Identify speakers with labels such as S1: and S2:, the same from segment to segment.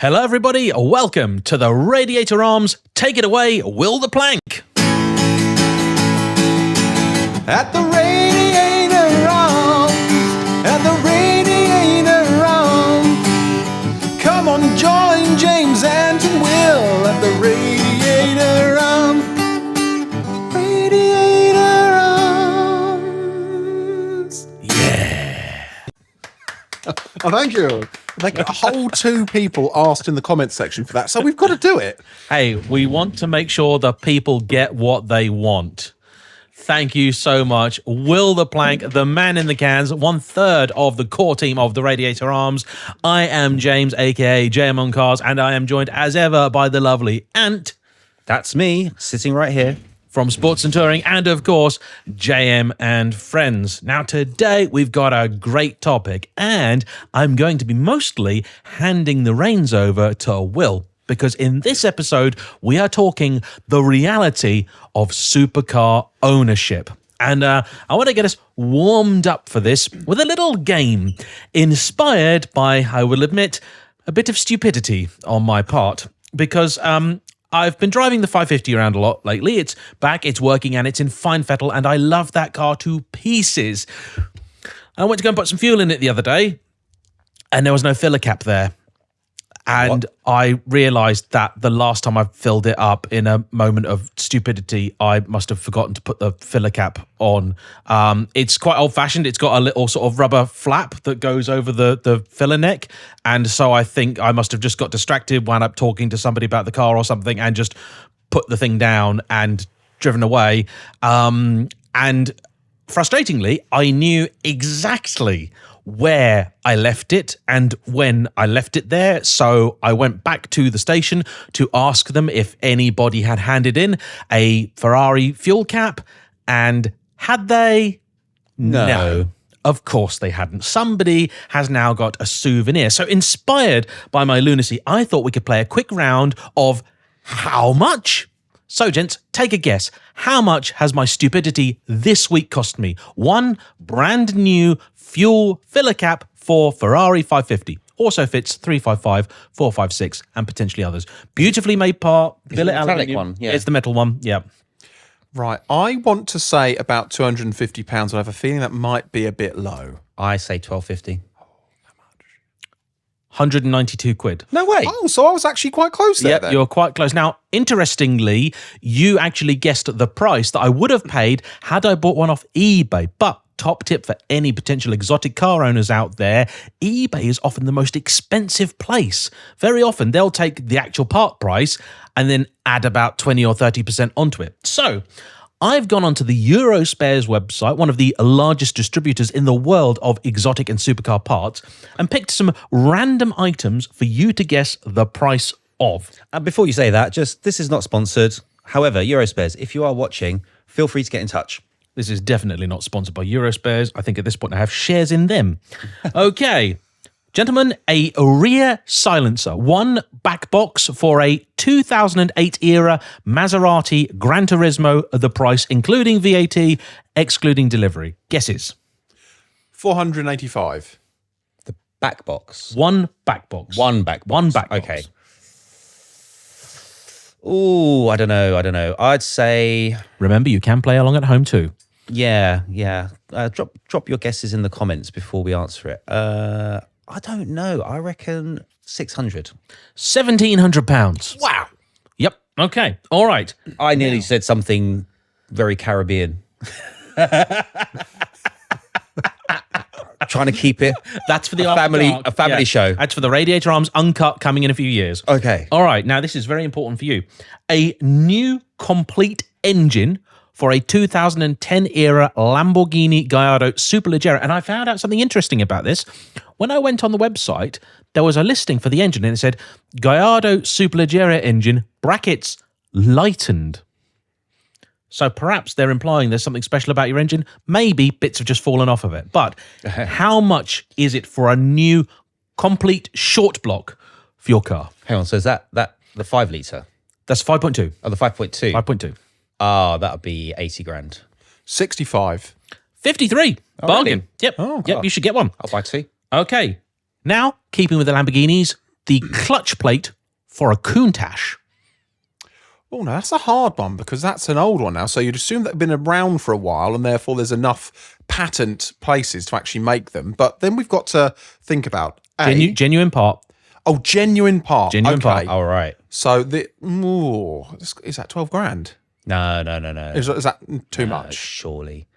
S1: Hello, everybody. Welcome to the Radiator Arms. Take it away, Will the Plank.
S2: At the Radiator Arms, at the Radiator Arms. Come on, join James and Will at the Radiator Arms. Radiator Arms.
S1: Yeah.
S2: Oh, thank you. Like a whole two people asked in the comments section for that, so we've got to do it.
S1: Hey, we want to make sure the people get what they want. Thank you so much. Will the Plank, the man in the cans, 1/3 of the core team of the Radiator Arms. I am James, a.k.a. JayEmm on Cars, and I am joined as ever by the lovely Ant.
S3: That's me, sitting right here.
S1: From Sports and Touring, and of course, JayEmm and Friends. Now, today we've got a great topic, and I'm going to be mostly handing the reins over to Will, because in this episode, we are talking the reality of supercar ownership. And I want to get us warmed up for this with a little game inspired by, I will admit, a bit of stupidity on my part, because I've been driving the 550 around a lot lately. It's back, it's working, and it's in fine fettle, and I love that car to pieces. I went to go and put some fuel in it the other day, and there was no filler cap there. And I realised that the last time I filled it up in a moment of stupidity, I must have forgotten to put the filler cap on. It's quite old-fashioned. It's got a little sort of rubber flap that goes over the filler neck. And so I think I must have just got distracted, wound up talking to somebody about the car or something, and just put the thing down and driven away. And frustratingly, I knew exactly where I left it and when I left it there. So I went back to the station to ask them if anybody had handed in a Ferrari fuel cap, and had they? No. Of course they hadn't. Somebody has now got a souvenir. So inspired by my lunacy, I thought we could play a quick round of how much? So, gents, take a guess. How much has my stupidity this week cost me? One brand new fuel filler cap for Ferrari 550. Also fits 355, 456, and potentially others. Beautifully made part.
S3: Billet metallic one, yeah.
S1: It's the metal one, yeah.
S2: Right, I want to say about £250, but I have a feeling that might be a bit low.
S3: I say 12.50.
S1: 192 quid.
S3: No way.
S2: Oh, so I was actually quite close there.
S1: Yep, you're quite close. Now, interestingly, you actually guessed the price that I would have paid had I bought one off eBay. But top tip for any potential exotic car owners out there, eBay is often the most expensive place. Very often, they'll take the actual part price and then add about 20 or 30% onto it. So I've gone onto the Eurospares website, one of the largest distributors in the world of exotic and supercar parts, and picked some random items for you to guess the price of.
S3: And before you say that, this is not sponsored. However, Eurospares, if you are watching, feel free to get in touch.
S1: This is definitely not sponsored by Eurospares. I think at this point I have shares in them. Okay. Gentlemen, a rear silencer, one back box for a 2008 era Maserati Gran Turismo, the price including VAT, excluding delivery. Guesses?
S2: 485.
S3: The back box.
S1: One back box.
S3: One back box.
S1: One back box.
S3: Okay. Ooh, I don't know. I'd say...
S1: Remember, you can play along at home too.
S3: Yeah. Drop your guesses in the comments before we answer it. I don't know. I reckon 600.
S1: £1,700.
S3: Wow.
S1: Yep. Okay. All right.
S3: I nearly said something very Caribbean. Trying to keep it.
S1: That's for the
S3: family show.
S1: That's for the Radiator Arms Uncut coming in a few years.
S3: Okay.
S1: All right. Now, this is very important for you. A new complete engine for a 2010 era Lamborghini Gallardo Superleggera. And I found out something interesting about this. When I went on the website, there was a listing for the engine and it said Gallardo Superleggera engine, brackets, lightened. So perhaps they're implying there's something special about your engine. Maybe bits have just fallen off of it. But how much is it for a new complete short block for your car?
S3: Hang on. So is that the 5 litre?
S1: That's 5.2.
S3: Oh, the 5.2.
S1: 5.2.
S3: Oh, that would be 80 grand.
S2: 65.
S1: 53. Bargain.
S3: Really?
S1: Yep.
S2: Oh,
S1: yep.
S2: God.
S1: You should get one.
S3: I'll buy 2.
S1: Okay. Now, keeping with the Lamborghinis, the clutch plate for a Countach?
S2: Oh, no, that's a hard one because that's an old one now. So you'd assume that they've been around for a while and therefore there's enough patent places to actually make them. But then we've got to think about
S1: Genuine part.
S2: Oh, genuine part.
S1: Genuine
S2: okay.
S1: part.
S3: All right.
S2: So is that 12 grand?
S3: No.
S2: Is that too much?
S3: Surely.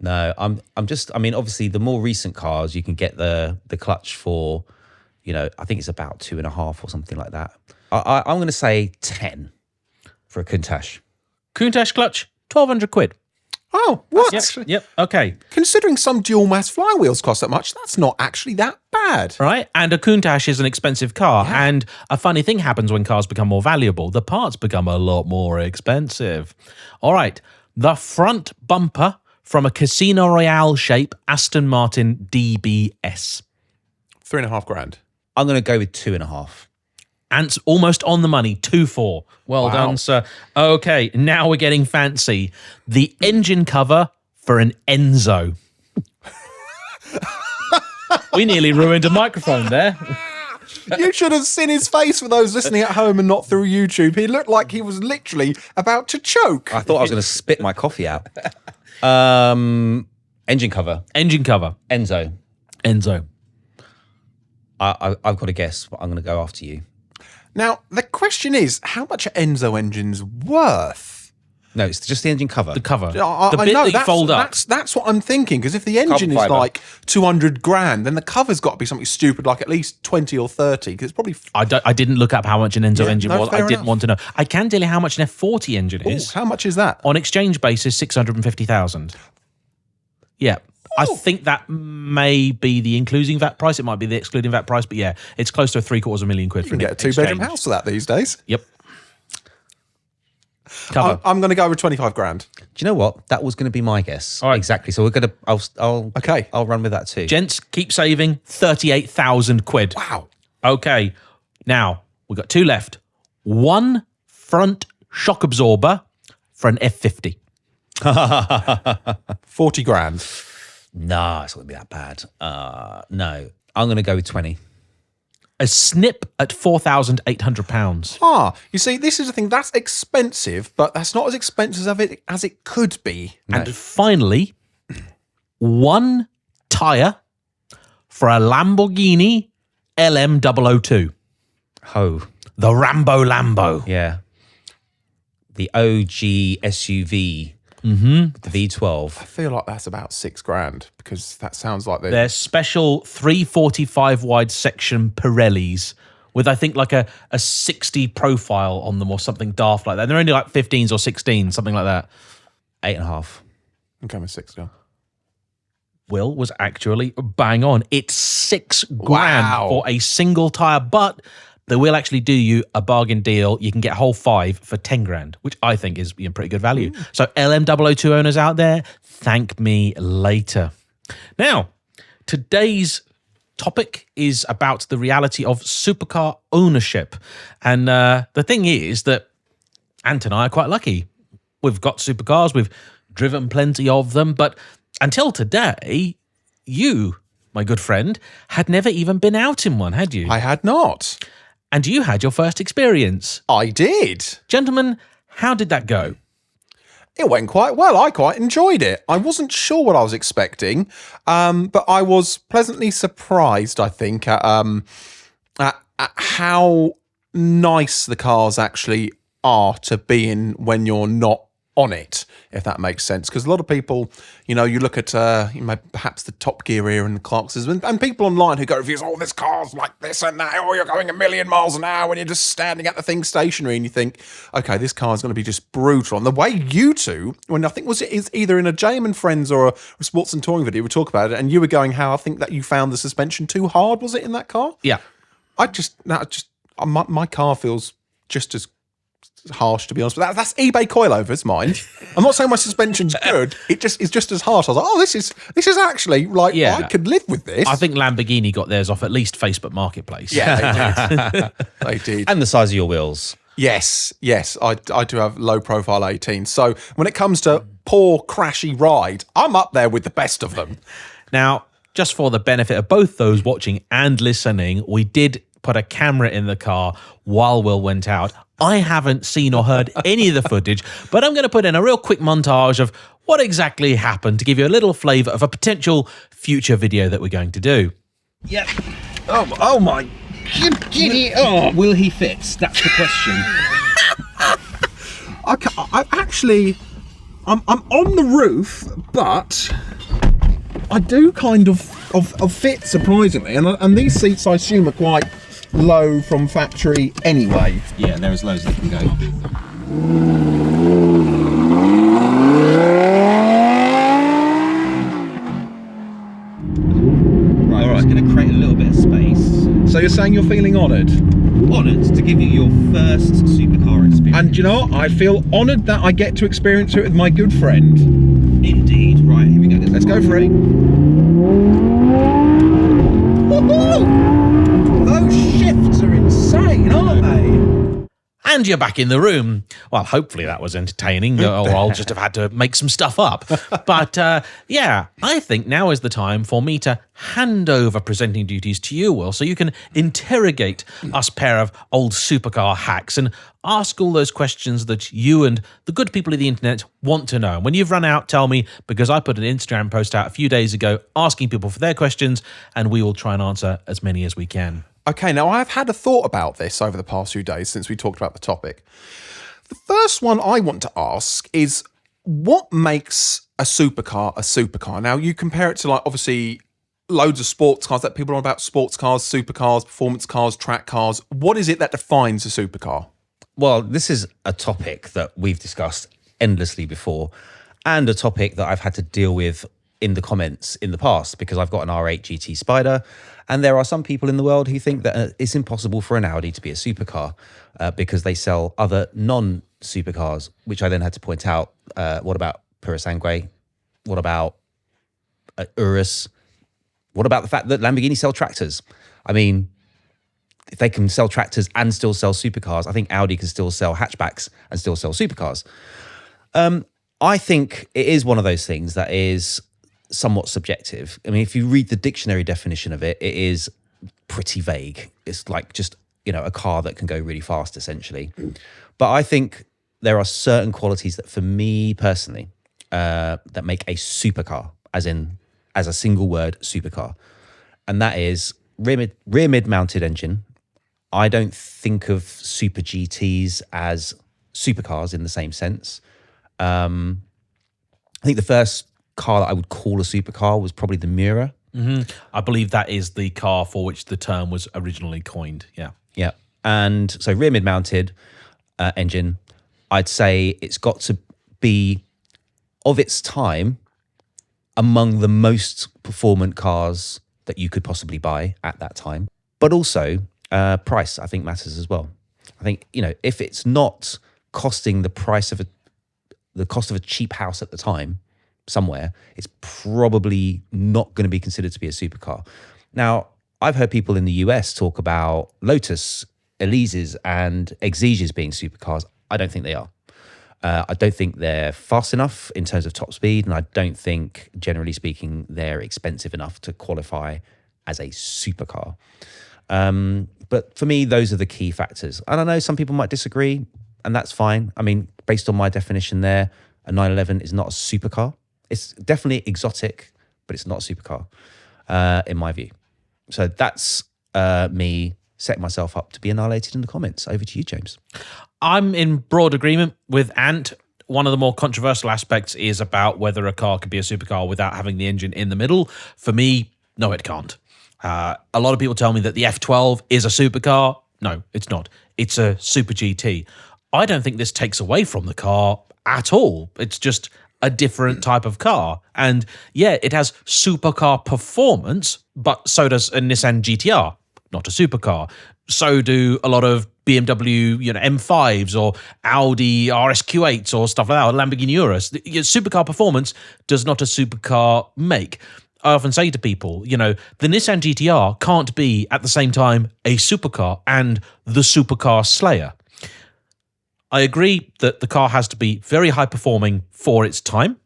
S3: No, I'm just, I mean, obviously the more recent cars, you can get the clutch for, I think it's about 2.5 or something like that. I'm going to say 10 for a Countach.
S1: Countach clutch, 1,200 quid.
S2: Oh, what?
S1: Yep. Okay.
S2: Considering some dual mass flywheels cost that much, that's not actually that bad.
S1: Right. And a Countach is an expensive car. Yeah. And a funny thing happens when cars become more valuable. The parts become a lot more expensive. All right. The front bumper from a Casino Royale shape Aston Martin DBS.
S2: 3.5 grand.
S3: I'm going to go with 2.5.
S1: Ant's almost on the money, 2.4. Well done, sir. Okay, now we're getting fancy. The engine cover for an Enzo. We nearly ruined a microphone there.
S2: You should have seen his face for those listening at home and not through YouTube. He looked like he was literally about to choke.
S3: I thought I was going to spit my coffee out. Engine cover.
S1: Engine cover.
S3: Enzo. I've got to guess, but I'm going to go after you.
S2: Now, the question is, how much are Enzo engines worth?
S3: No, it's just the engine cover.
S1: The cover.
S2: The
S1: bit that you fold up.
S2: That's what I'm thinking, because if the engine is like 200 grand, then the cover's got to be something stupid, like at least 20 or 30, because it's probably...
S1: I didn't look up how much an Enzo engine was. I didn't want to know. I can tell you how much an F40 engine is.
S2: How much is that?
S1: On exchange basis, 650,000. Yeah. I think that may be the including VAT price. It might be the excluding VAT price, but yeah, it's close to £750,000 quid.
S2: You can get a 2-bedroom house for that these days.
S1: Yep. Cover.
S2: I'm going to go with 25 grand.
S3: Do you know what? That was going to be my guess.
S1: All right.
S3: Exactly. So we're going to. I'll run with that too.
S1: Gents, keep saving. 38,000 quid.
S2: Wow.
S1: Okay. Now we've got 2 left. 1 front shock absorber for an F50.
S2: 40 grand.
S3: No, it's not going to be that bad. No, I'm going to go with 20.
S1: A snip at £4,800.
S2: You see, this is the thing. That's expensive, but that's not as expensive as it could be.
S1: And finally, 1 tyre for a Lamborghini LM002.
S3: Oh.
S1: The Rambo Lambo.
S3: Yeah. The OG SUV.
S1: Mm-hmm.
S3: The V12.
S2: I feel like that's about 6 grand, because that sounds like
S1: they're special 345 wide section Pirellis with, I think, like a 60 profile on them or something daft like that. And they're only like 15s or 16s, something like that.
S3: 8.5.
S2: I'm coming 6 now.
S1: Will was actually bang on. It's 6 grand for a single tyre, but they will actually do you a bargain deal. You can get a whole 5 for 10 grand, which I think is pretty good value. So LM002 owners out there, thank me later. Now, today's topic is about the reality of supercar ownership. And the thing is that Ant and I are quite lucky. We've got supercars, we've driven plenty of them, but until today, you, my good friend, had never even been out in one, had you?
S2: I had not.
S1: And you had your first experience.
S2: I did.
S1: Gentlemen, how did that go?
S2: It went quite well. I quite enjoyed it. I wasn't sure what I was expecting, but I was pleasantly surprised, I think, at how nice the cars actually are to be in when you're not on it, if that makes sense. Because a lot of people, you look at perhaps the Top Gear era and the Clarksons, and people online who go reviews, oh, this car's like this and that, oh, you're going 1,000,000 miles an hour when you're just standing at the thing stationary, and you think, okay, this car's going to be just brutal. And the way you two, when I think is either in a JayEmm and Friends or a Sports and Touring video, we talk about it, and you were going how I think that you found the suspension too hard, was it, in that car?
S1: Yeah.
S2: My car feels just as harsh, to be honest. But that's eBay coilovers, mind. I'm not saying my suspension's good. It just is just as harsh. I was like, oh, this is actually like, I could live with this.
S1: I think Lamborghini got theirs off at least Facebook Marketplace.
S2: Yeah, they did. They did.
S3: And the size of your wheels.
S2: Yes. I do have low profile 18. So when it comes to poor crashy ride, I'm up there with the best of them.
S1: Now, just for the benefit of both those watching and listening, we did put a camera in the car while Will went out. I haven't seen or heard any of the footage, but I'm going to put in a real quick montage of what exactly happened to give you a little flavour of a potential future video that we're going to do.
S4: Yep. Oh my. Giddy. Oh, will he fit? That's the question. I'm on the roof, but I do kind of fit surprisingly, and these seats I assume are quite low from factory anyway.
S5: Yeah, there is loads that can go. Right, I'm just going to create a little bit of space.
S4: So you're saying you're feeling honoured?
S5: Honoured to give you your first supercar experience.
S4: And you know what? I feel honoured that I get to experience it with my good friend.
S5: Indeed. Right, here we go.
S4: Let's go for it. Woohoo! Those shifts are insane, aren't they?
S1: And you're back in the room. Well, hopefully that was entertaining, or I'll just have had to make some stuff up. But yeah, I think now is the time for me to hand over presenting duties to you, Will, so you can interrogate us pair of old supercar hacks and ask all those questions that you and the good people of the internet want to know. And when you've run out, tell me, because I put an Instagram post out a few days ago asking people for their questions, and we will try and answer as many as we can.
S2: Okay, now I've had a thought about this over the past few days since we talked about the topic. The first one I want to ask is, what makes a supercar a supercar? Now, you compare it to, like, obviously loads of sports cars that people are on about: sports cars, supercars, performance cars, track cars. What is it that defines a supercar?
S3: Well, this is a topic that we've discussed endlessly before, and a topic that I've had to deal with in the comments in the past, because I've got an R8 GT Spider, and there are some people in the world who think that it's impossible for an Audi to be a supercar because they sell other non-supercars, which I then had to point out. What about Purosangue? What about Urus? What about the fact that Lamborghini sell tractors? I mean, if they can sell tractors and still sell supercars, I think Audi can still sell hatchbacks and still sell supercars. I think it is one of those things that is somewhat subjective. I mean, if you read the dictionary definition of it, it is pretty vague. It's like just, you know, a car that can go really fast, essentially. But I think there are certain qualities that, for me personally, that make a supercar, as a single word, supercar. And that is rear mid-mounted engine. I don't think of Super GTs as supercars in the same sense. I think the first car that I would call a supercar was probably the Miura.
S1: Mm-hmm. I believe that is the car for which the term was originally coined. Yeah.
S3: Yeah. And so rear mid-mounted engine, I'd say it's got to be, of its time, among the most performant cars that you could possibly buy at that time. But also price, I think, matters as well. I think, you know, if it's not costing the cost of a cheap house at the time somewhere, it's probably not going to be considered to be a supercar. Now, I've heard people in the US talk about Lotus, Elises, and Exiges being supercars. I don't think they are. I don't think they're fast enough in terms of top speed, and I don't think, generally speaking, they're expensive enough to qualify as a supercar. But for me, those are the key factors. And I know some people might disagree, and that's fine. I mean, based on my definition there, a 911 is not a supercar. It's definitely exotic, but it's not a supercar, in my view. So that's me setting myself up to be annihilated in the comments. Over to you, James.
S1: I'm in broad agreement with Ant. One of the more controversial aspects is about whether a car could be a supercar without having the engine in the middle. For me, no, it can't. A lot of people tell me that the F12 is a supercar. No, it's not. It's a Super GT. I don't think this takes away from the car at all. It's just a different type of car. And yeah, it has supercar performance, but so does a Nissan GTR, not a supercar. So do a lot of BMW, M5s or Audi RSQ8s or stuff like that, or Lamborghini Urus. Supercar performance does not a supercar make. I often say to people, the Nissan GTR can't be at the same time a supercar and the supercar slayer. I agree that the car has to be very high performing for its time,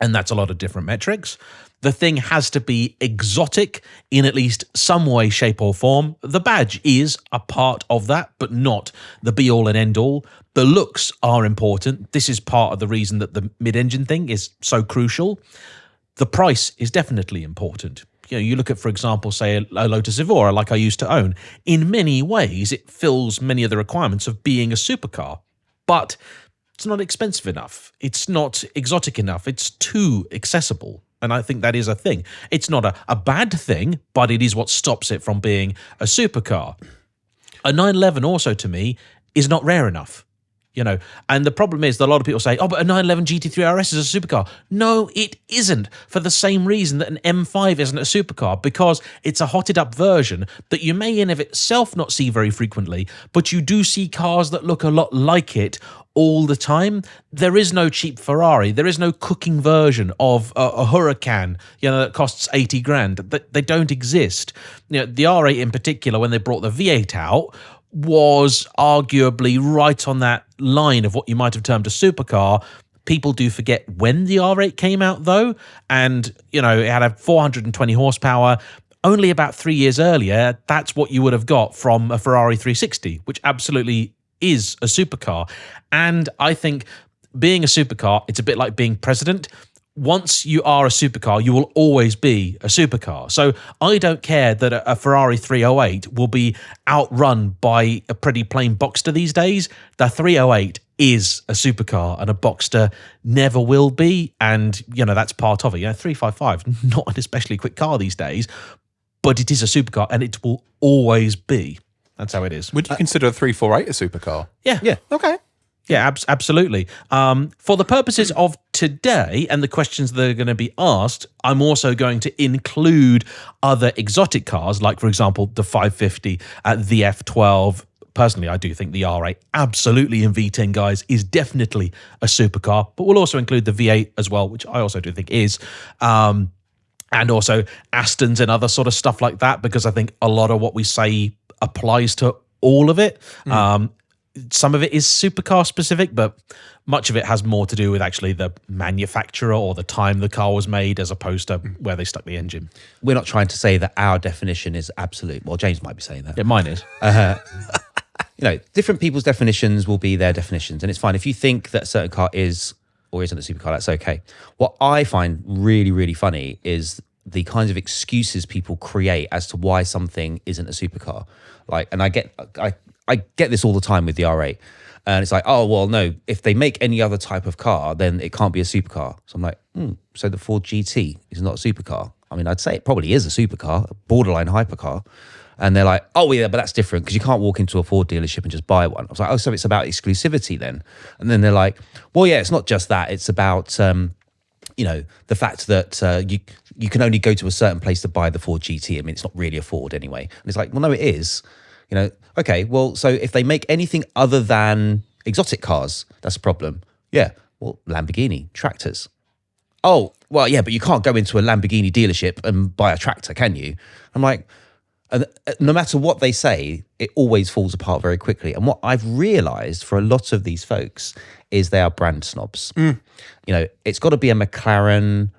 S1: and that's a lot of different metrics. The thing has to be exotic in at least some way, shape, or form. The badge is a part of that, but not the be-all and end-all. The looks are important. This is part of the reason that the mid-engine thing is so crucial. The price is definitely important. You know, you look at, for example, say a Lotus Evora, like I used to own. In many ways, it fills many of the requirements of being a supercar, but it's not expensive enough. It's not exotic enough. It's too accessible. And I think that is a thing. It's not a bad thing, but it is what stops it from being a supercar. A 911 also, to me, is not rare enough. You know, and the problem is that a lot of people say, oh, but a 911 GT3 RS is a supercar. No, it isn't, for the same reason that an M5 isn't a supercar, because it's a hotted up version that you may in of itself not see very frequently, but you do see cars that look a lot like it all the time. There is no cheap Ferrari. There is no cooking version of a Huracan, you know, that costs 80 grand. They don't exist. You know, the R8 in particular, when they brought the V8 out, was arguably right on that line of what you might have termed a supercar. People do forget when the R8 came out, though, and, you know, it had a 420 horsepower. Only about 3 years earlier, that's what you would have got from a Ferrari 360, which absolutely is a supercar. And I think being a supercar, it's a bit like being president. Once you are a supercar, you will always be a supercar. So I don't care that a Ferrari 308 will be outrun by a pretty plain Boxster these days. The 308 is a supercar, and a Boxster never will be. And, you know, that's part of it. You know, 355, not an especially quick car these days, but it is a supercar, and it will always be. That's how it is.
S2: Would you consider a 348 a supercar?
S1: Yeah.
S3: Yeah.
S2: Okay.
S1: Yeah, absolutely. For the purposes of today and the questions that are going to be asked, I'm also going to include other exotic cars, like, for example, the 550, the F12. Personally, I do think the R8 absolutely in V10, guys, is definitely a supercar, but we'll also include the V8 as well, which I also do think is. And also Astons and other sort of stuff like that, because I think a lot of what we say applies to all of it. Some of it is supercar specific, but much of it has more to do with actually the manufacturer or the time the car was made, as opposed to where they stuck the engine.
S3: We're not trying to say that our definition is absolute. Well, James might be saying that.
S1: Yeah, mine is.
S3: You know, different people's definitions will be their definitions, and it's fine. If you think that a certain car is or isn't a supercar, that's okay. What I find really, really funny is the kinds of excuses people create as to why something isn't a supercar. Like, and I get this all the time with the R8. And it's like, oh, well, no, if they make any other type of car, then it can't be a supercar. So I'm like, so the Ford GT is not a supercar? I mean, I'd say it probably is a supercar, a borderline hypercar. And they're like, oh, yeah, but that's different because you can't walk into a Ford dealership and just buy one. I was like, oh, so it's about exclusivity then? And then they're like, well, yeah, it's not just that. It's about, you know, the fact that you can only go to a certain place to buy the Ford GT. I mean, it's not really a Ford anyway. And it's like, well, no, it is. You know, okay, well, so if they make anything other than exotic cars, that's a problem. Yeah, well, Lamborghini, tractors. Oh, well, yeah, but you can't go into a Lamborghini dealership and buy a tractor, can you? I'm like, and no matter what they say, it always falls apart very quickly. And what I've realized for a lot of these folks is they are brand snobs. You know, it's got to be a McLaren,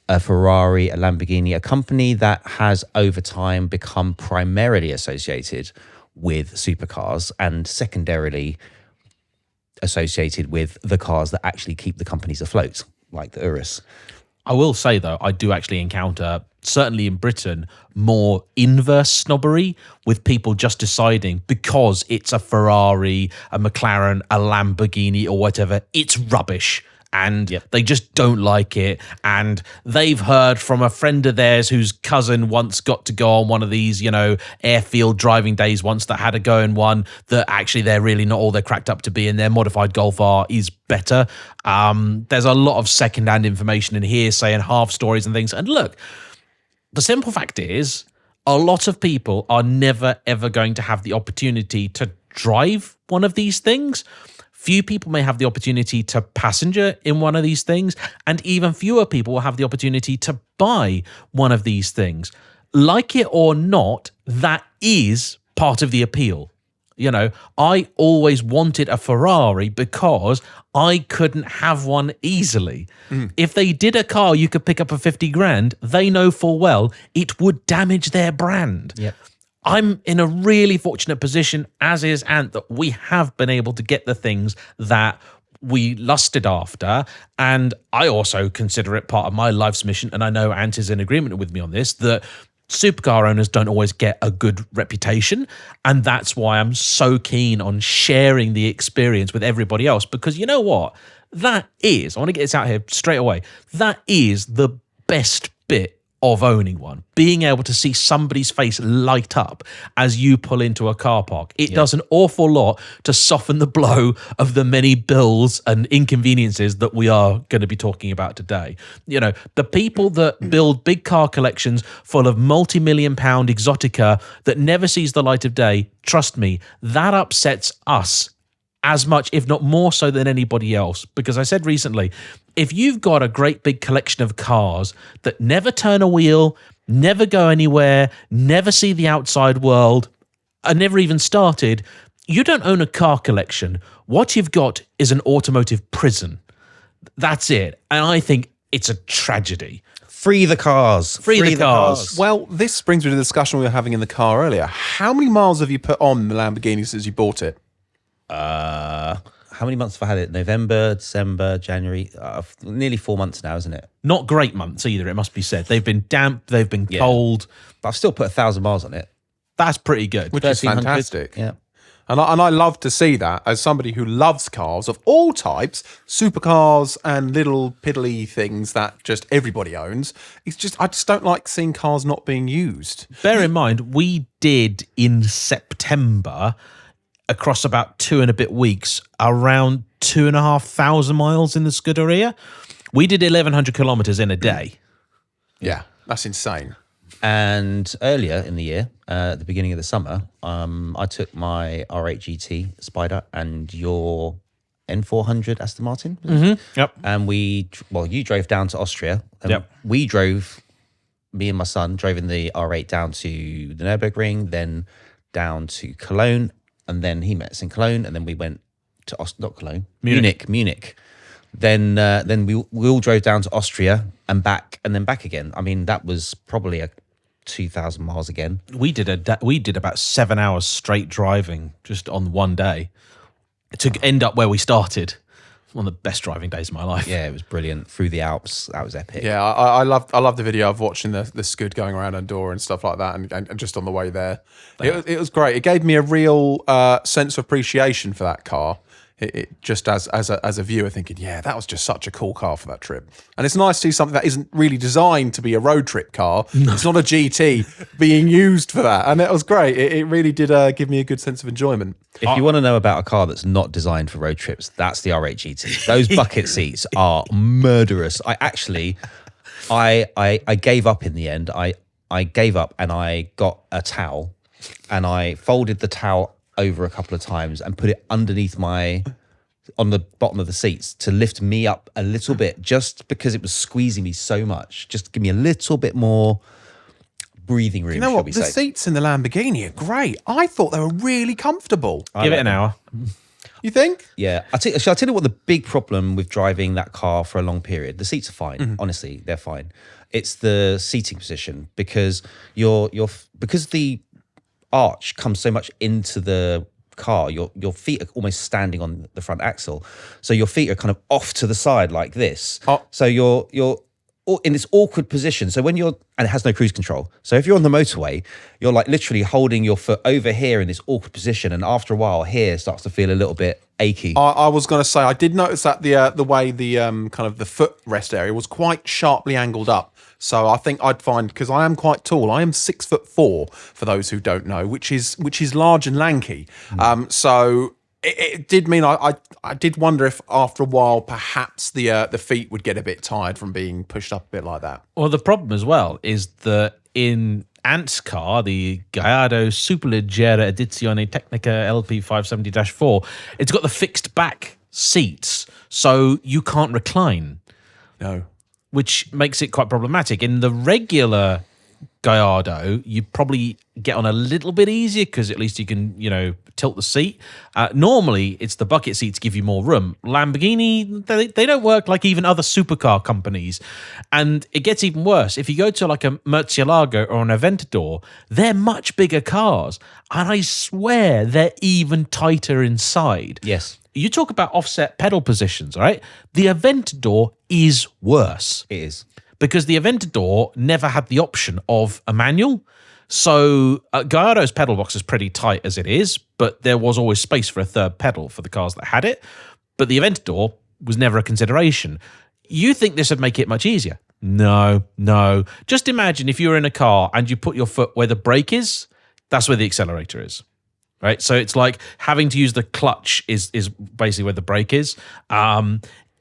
S3: a Ferrari, a Lamborghini, a company that has over time become primarily associated with supercars and secondarily associated with the cars that actually keep the companies afloat, like the Urus.
S1: I will say, though, I do actually encounter, certainly in Britain, more inverse snobbery with people just deciding because it's a Ferrari, a McLaren, a Lamborghini or whatever, it's rubbish. And they just don't like it. And they've heard from a friend of theirs whose cousin once got to go on one of these, you know, airfield driving days once that had a go in one, that actually they're really not all they're cracked up to be, and their modified Golf R is better. There's a lot of secondhand information in here saying half stories and things. And look, the simple fact is a lot of people are never, ever going to have the opportunity to drive one of these things. Few people may have the opportunity to passenger in one of these things, and even fewer people will have the opportunity to buy one of these things. Like it or not, that is part of the appeal. You know, I always wanted a Ferrari because I couldn't have one easily. If they did a car you could pick up for 50 grand, they know full well it would damage their brand.
S3: Yep.
S1: I'm in a really fortunate position, as is Ant, that we have been able to get the things that we lusted after. And I also consider it part of my life's mission, and I know Ant is in agreement with me on this, that supercar owners don't always get a good reputation, and that's why I'm so keen on sharing the experience with everybody else, because you know what? That is, I want to get this out here straight away, that is the best bit of owning one. Being able to see somebody's face light up as you pull into a car park. It does an awful lot to soften the blow of the many bills and inconveniences that we are going to be talking about today. You know, the people that build big car collections full of multi-million-pound exotica that never sees the light of day, trust me, that upsets us as much, if not more so than anybody else. Because I said recently, if you've got a great big collection of cars that never turn a wheel, never go anywhere, never see the outside world, and never even started, you don't own a car collection. What you've got is an automotive prison. That's it. And I think it's a tragedy.
S3: Free the cars.
S1: Free the cars.
S2: Well, this brings me to the discussion we were having in the car earlier. How many miles have you put on the Lamborghini since you bought it?
S3: How many months have I had it? November, December, January. Nearly 4 months now, isn't it?
S1: Not great months either, it must be said. They've been damp, they've been cold.
S3: But I've still put 1,000 miles on it.
S1: That's pretty good.
S2: Which is
S3: 1,300.
S2: fantastic.
S3: Yeah.
S2: And I love to see that as somebody who loves cars of all types, supercars and little piddly things that just everybody owns. It's just, I just don't like seeing cars not being used.
S1: Bear in mind, we did in September, across about 2 and a bit weeks, around 2,500 miles in the Scuderia. We did 1,100 kilometers in a day.
S2: Yeah, that's insane.
S3: And earlier in the year, at the beginning of the summer, I took my R8 GT Spider and your N400 Aston Martin.
S1: Yep.
S3: And you drove down to Austria. And
S1: Yep.
S3: we drove, me and my son drove in the R8 down to the Nürburgring, then down to Cologne, and then he met us in Cologne, and then we went to not Cologne, Munich. Then we all drove down to Austria and back, and then back again. I mean, that was probably a 2,000 miles again.
S1: We did about 7 hours straight driving just on one day to end up where we started. One of the best driving days of my life.
S3: Yeah, it was brilliant. Through the Alps, that was epic.
S2: Yeah, I love the video of watching the Scud going around Andorra and stuff like that, and just on the way there. It was great. It gave me a real sense of appreciation for that car. It just as a viewer thinking, yeah, that was just such a cool car for that trip. And it's nice to see something that isn't really designed to be a road trip car. It's not a GT being used for that. And it was great. It really did give me a good sense of enjoyment.
S3: If you want to know about a car that's not designed for road trips, that's the R8 GT. Those bucket seats are murderous. I gave up in the end. I gave up and I got a towel and I folded the towel over a couple of times and put it underneath on the bottom of the seats to lift me up a little bit, just because it was squeezing me so much. Just give me a little bit more breathing room.
S2: You know
S3: shall
S2: what?
S3: we
S2: The
S3: say.
S2: seats in the Lamborghini are great. I thought they were really comfortable.
S1: Give it an hour.
S2: You think?
S3: Yeah, I'll tell you what the big problem with driving that car for a long period. The seats are fine. Honestly, they're fine. It's the seating position, because because the arch comes so much into the car, your feet are almost standing on the front axle, so your feet are kind of off to the side like this. So you're in this awkward position. So and it has no cruise control. So if you're on the motorway, you're like literally holding your foot over here in this awkward position, and after a while, here starts to feel a little bit achy.
S2: I was going to say, I did notice that the way the kind of the footrest area was quite sharply angled up. So I think I'd find, because I am quite tall, I am 6'4", for those who don't know, which is large and lanky. So it did mean I did wonder if after a while perhaps the feet would get a bit tired from being pushed up a bit like that.
S1: Well, the problem as well is that in Ant's car, the Gallardo Superleggera Edizione Tecnica LP570-4, it's got the fixed back seats, so you can't recline.
S2: No.
S1: Which makes it quite problematic. In the regular Gallardo, you probably get on a little bit easier because at least you can, tilt the seat. Normally, it's the bucket seats give you more room. Lamborghini, they don't work like even other supercar companies. And it gets even worse. If you go to like a Murcielago or an Aventador, they're much bigger cars. And I swear they're even tighter inside.
S3: Yes.
S1: You talk about offset pedal positions, right? The Aventador is worse.
S3: It is.
S1: Because the Aventador never had the option of a manual. So Gallardo's pedal box is pretty tight as it is, but there was always space for a third pedal for the cars that had it. But the Aventador was never a consideration. You think this would make it much easier? No. Just imagine if you were in a car and you put your foot where the brake is, that's where the accelerator is. Right? So it's like having to use the clutch is basically where the brake is.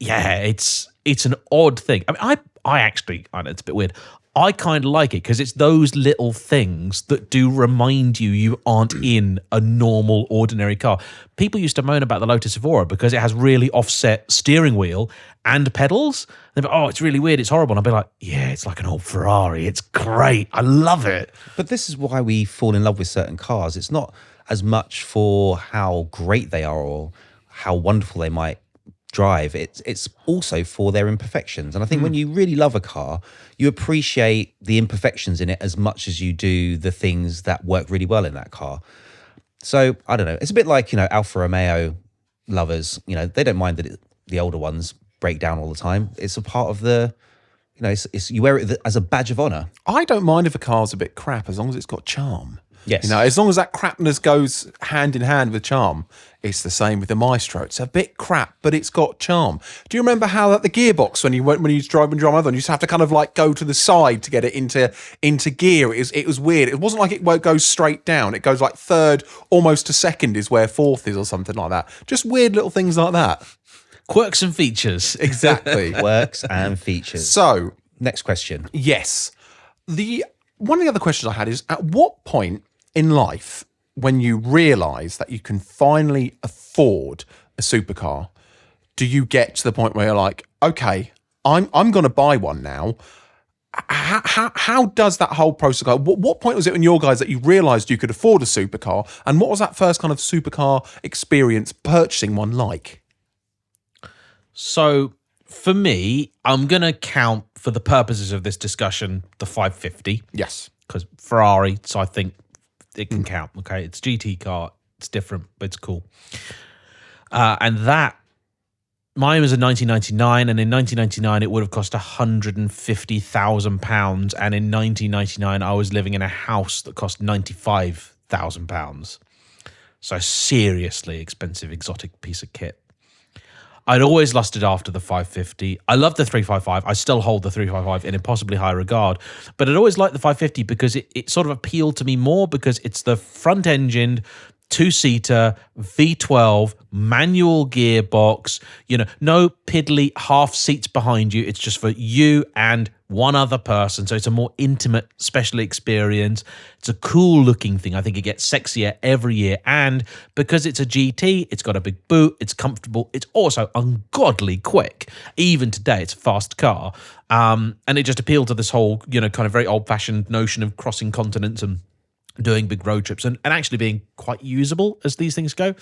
S1: It's an odd thing. I mean, I know it's a bit weird. I kind of like it because it's those little things that do remind you aren't in a normal, ordinary car. People used to moan about the Lotus Evora because it has really offset steering wheel and pedals. They'd be, oh, it's really weird, it's horrible. And I'd be like, yeah, it's like an old Ferrari. It's great. I love it.
S3: But this is why we fall in love with certain cars. It's not as much for how great they are or how wonderful they might drive. It's also for their imperfections. And I think when you really love a car, you appreciate the imperfections in it as much as you do the things that work really well in that car. So I don't know. It's a bit like, Alfa Romeo lovers, they don't mind that the older ones break down all the time. It's a part of the, it's you wear it as a badge of honor.
S2: I don't mind if a car's a bit crap as long as it's got charm.
S3: Yes.
S2: As long as that crapness goes hand in hand with charm. It's the same with the Maestro. It's a bit crap, but it's got charm. Do you remember how that the gearbox when you drive another one, you used to have to kind of like go to the side to get it into gear? It was weird. It wasn't like it goes straight down. It goes like third, almost to second is where fourth is or something like that. Just weird little things like that.
S1: Quirks and features.
S2: Exactly.
S3: Works and features.
S2: So,
S3: next question.
S2: yes. One of the other questions I had is, at what point in life, when you realise that you can finally afford a supercar, do you get to the point where you're like, okay, I'm going to buy one now? How does that whole process go? What point was it in your guys that you realised you could afford a supercar? And what was that first kind of supercar experience purchasing one like?
S1: So for me, I'm going to count for the purposes of this discussion the 550.
S2: Yes.
S1: Because Ferrari, so I think it can count. Okay, it's GT car, it's different, but it's cool. And that mine was in 1999, and in 1999 it would have cost £150,000, and in 1999 I was living in a house that cost £95,000. So seriously expensive, exotic piece of kit. I'd always lusted after the 550. I love the 355. I still hold the 355 in impossibly high regard. But I'd always liked the 550 because it sort of appealed to me more because it's the front-engined, two-seater, V12, manual gearbox, no piddly half seats behind you. It's just for you and one other person. So it's a more intimate, special experience. It's a cool looking thing. I think it gets sexier every year. And because it's a GT, it's got a big boot, it's comfortable, it's also ungodly quick. Even today, it's a fast car. And it just appealed to this whole, kind of very old-fashioned notion of crossing continents and doing big road trips and actually being quite usable as these things go.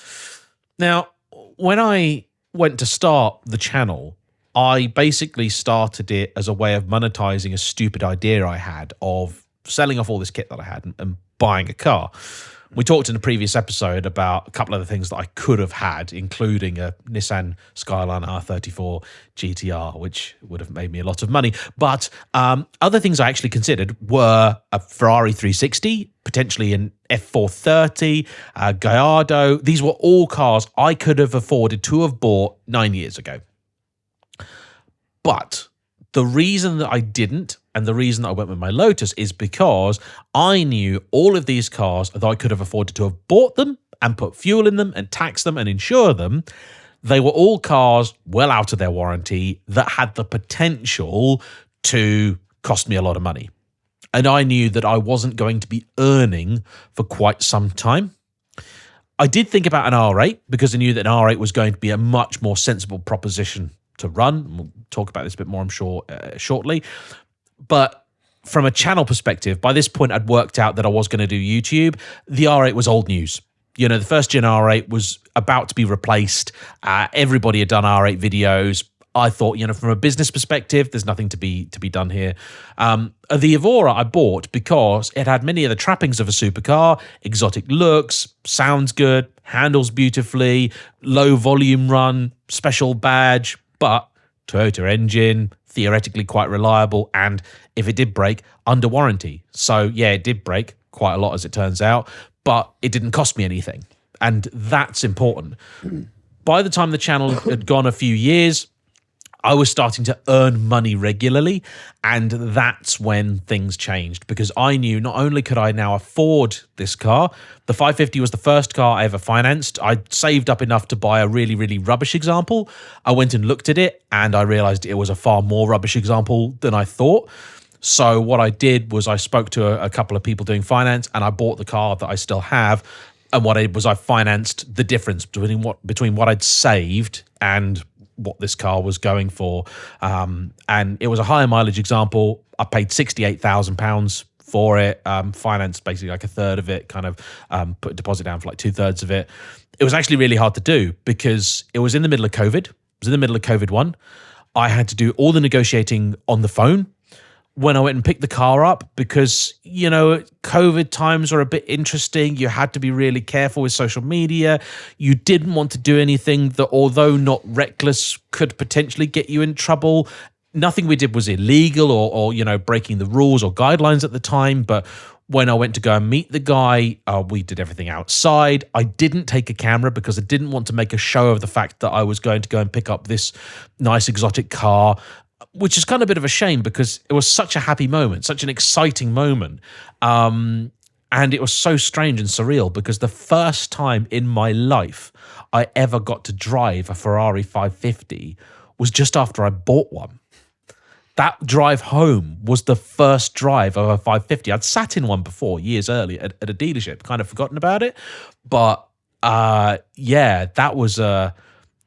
S1: Now, when I went to start the channel, I basically started it as a way of monetizing a stupid idea I had of selling off all this kit that I had and buying a car. We talked in a previous episode about a couple of the things that I could have had, including a Nissan Skyline R34 GTR, which would have made me a lot of money. But other things I actually considered were a Ferrari 360, potentially an F430, Gallardo. These were all cars I could have afforded to have bought 9 years ago. But the reason that I didn't, and the reason that I went with my Lotus, is because I knew all of these cars that I could have afforded to have bought them and put fuel in them and tax them and insure them. They were all cars well out of their warranty that had the potential to cost me a lot of money. And I knew that I wasn't going to be earning for quite some time. I did think about an R8 because I knew that an R8 was going to be a much more sensible proposition to run. We'll talk about this a bit more, I'm sure, shortly. But from a channel perspective, by this point, I'd worked out that I was going to do YouTube. The R8 was old news. You know, the first gen R8 was about to be replaced. Everybody had done R8 videos. I thought, you know, from a business perspective, there's nothing to be done here. The Evora I bought because it had many of the trappings of a supercar, exotic looks, sounds good, handles beautifully, low volume run, special badge, but Toyota engine, theoretically quite reliable, and if it did break, under warranty. So yeah, it did break quite a lot as it turns out, but it didn't cost me anything. And that's important. By the time the channel had gone a few years, I was starting to earn money regularly, and that's when things changed, because I knew not only could I now afford this car, the 550 was the first car I ever financed. I saved up enough to buy a really, really rubbish example. I went and looked at it, and I realized it was a far more rubbish example than I thought. So what I did was I spoke to a couple of people doing finance, and I bought the car that I still have. And what I did was I financed the difference between what I'd saved and what this car was going for. And it was a higher mileage example. I paid £68,000 for it, financed basically like a third of it, kind of put a deposit down for like 2/3 of it. It was actually really hard to do because it was in the middle of COVID. It was in the middle of COVID 1. I had to do all the negotiating on the phone when I went and picked the car up, because, you know, COVID times were a bit interesting. You had to be really careful with social media. You didn't want to do anything that, although not reckless, could potentially get you in trouble. Nothing we did was illegal or you know, breaking the rules or guidelines at the time. But when I went to go and meet the guy, we did everything outside. I didn't take a camera because I didn't want to make a show of the fact that I was going to go and pick up this nice exotic car, which is kind of a bit of a shame because it was such a happy moment, such an exciting moment. And it was so strange and surreal because the first time in my life I ever got to drive a Ferrari 550 was just after I bought one. That drive home was the first drive of a 550. I'd sat in one before years earlier at a dealership, kind of forgotten about it. But yeah, that was a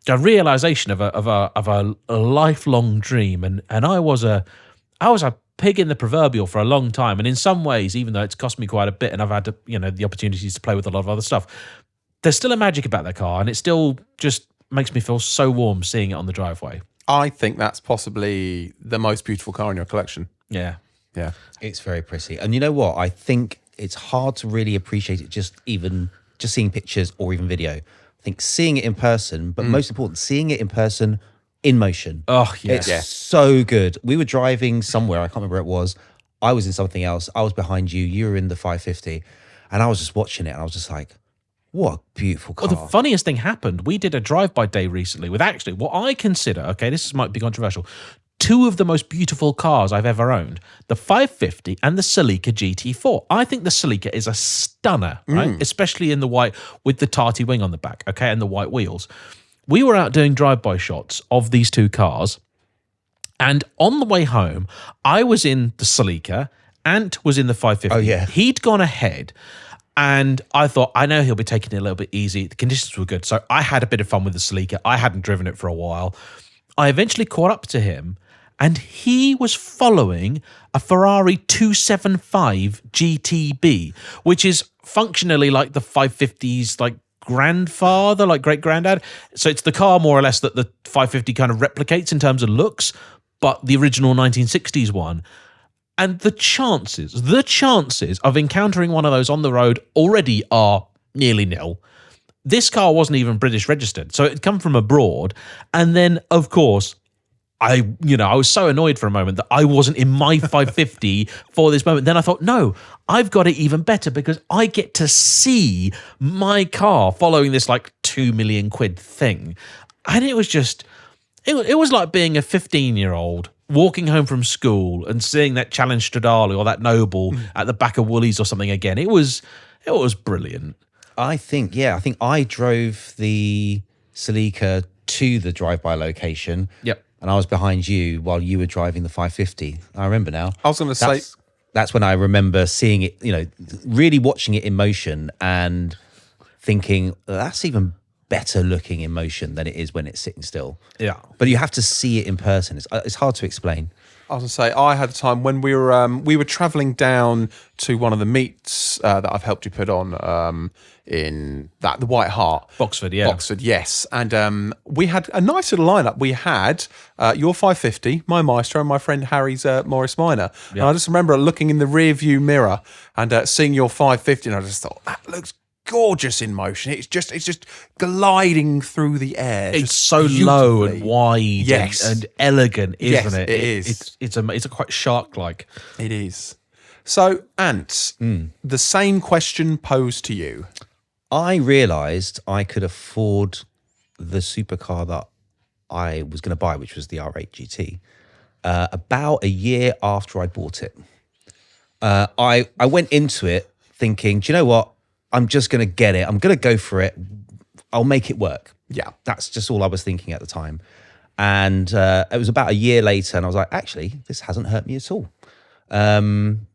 S1: realization of a lifelong dream, and I was a pig in the proverbial for a long time. And in some ways, even though it's cost me quite a bit, and I've had to, you know, the opportunities to play with a lot of other stuff, there's still a magic about that car, and it still just makes me feel so warm seeing it on the driveway.
S2: I think that's possibly the most beautiful car in your collection.
S1: Yeah,
S2: Yeah.
S3: It's very pretty. And you know what? I think it's hard to really appreciate it just seeing pictures or even video. I think seeing it in person, but most important, seeing it in person in motion.
S1: Oh, yeah.
S3: It's so good. We were driving somewhere, I can't remember where it was. I was in something else. I was behind you. You were in the 550. And I was just watching it, and I was just like, what a beautiful car.
S1: Well, the funniest thing happened. We did a drive-by day recently with actually what I consider, okay, this might be controversial, two of the most beautiful cars I've ever owned, the 550 and the Celica GT4. I think the Celica is a stunner, right? Especially in the white with the tarty wing on the back, okay, and the white wheels. We were out doing drive-by shots of these two cars, and on the way home, I was in the Celica, Ant was in the 550.
S3: Oh, yeah.
S1: He'd gone ahead, and I thought, I know he'll be taking it a little bit easy. The conditions were good, so I had a bit of fun with the Celica. I hadn't driven it for a while. I eventually caught up to him, and he was following a Ferrari 275 GTB, which is functionally like the 550's like grandfather, like great granddad. So it's the car more or less that the 550 kind of replicates in terms of looks, but the original 1960s one. And the chances of encountering one of those on the road already are nearly nil. This car wasn't even British registered, so it had come from abroad. And then, of course, I was so annoyed for a moment that I wasn't in my 550 for this moment. Then I thought, no, I've got it even better because I get to see my car following this like £2 million thing. And it was just, it was like being a 15-year-old walking home from school and seeing that Challenge Stradale or that Noble at the back of Woolies or something again. It was brilliant.
S3: I think I drove the Celica to the drive-by location.
S1: Yep.
S3: And I was behind you while you were driving the 550. I remember now.
S2: I was going to say...
S3: That's when I remember seeing it, you know, really watching it in motion and thinking, that's even better looking in motion than it is when it's sitting still.
S1: Yeah.
S3: But you have to see it in person. It's hard to explain.
S2: I was going to say, I had a time when we were travelling down to one of the meets that I've helped you put on in the White Hart.
S1: Boxford, yeah.
S2: Boxford, yes. And we had a nice little lineup. We had your 550, my Maestro, and my friend Harry's Morris Minor. And I just remember looking in the rear view mirror and seeing your 550, and I just thought, that looks gorgeous in motion. It's just gliding through the air.
S1: It's
S2: just
S1: so low and
S2: beautifully.
S1: wide
S2: Yes.
S1: and elegant, isn't
S2: Yes,
S1: it?
S2: it is.
S1: It's a quite shark-like.
S2: It is. So, Ant, the same question posed to you.
S3: I realised I could afford the supercar that I was going to buy, which was the R8 GT, about a year after I bought it. I went into it thinking, do you know what? I'm just going to get it. I'm going to go for it. I'll make it work.
S2: Yeah.
S3: That's just all I was thinking at the time. And it was about a year later, and I was like, actually, this hasn't hurt me at all. And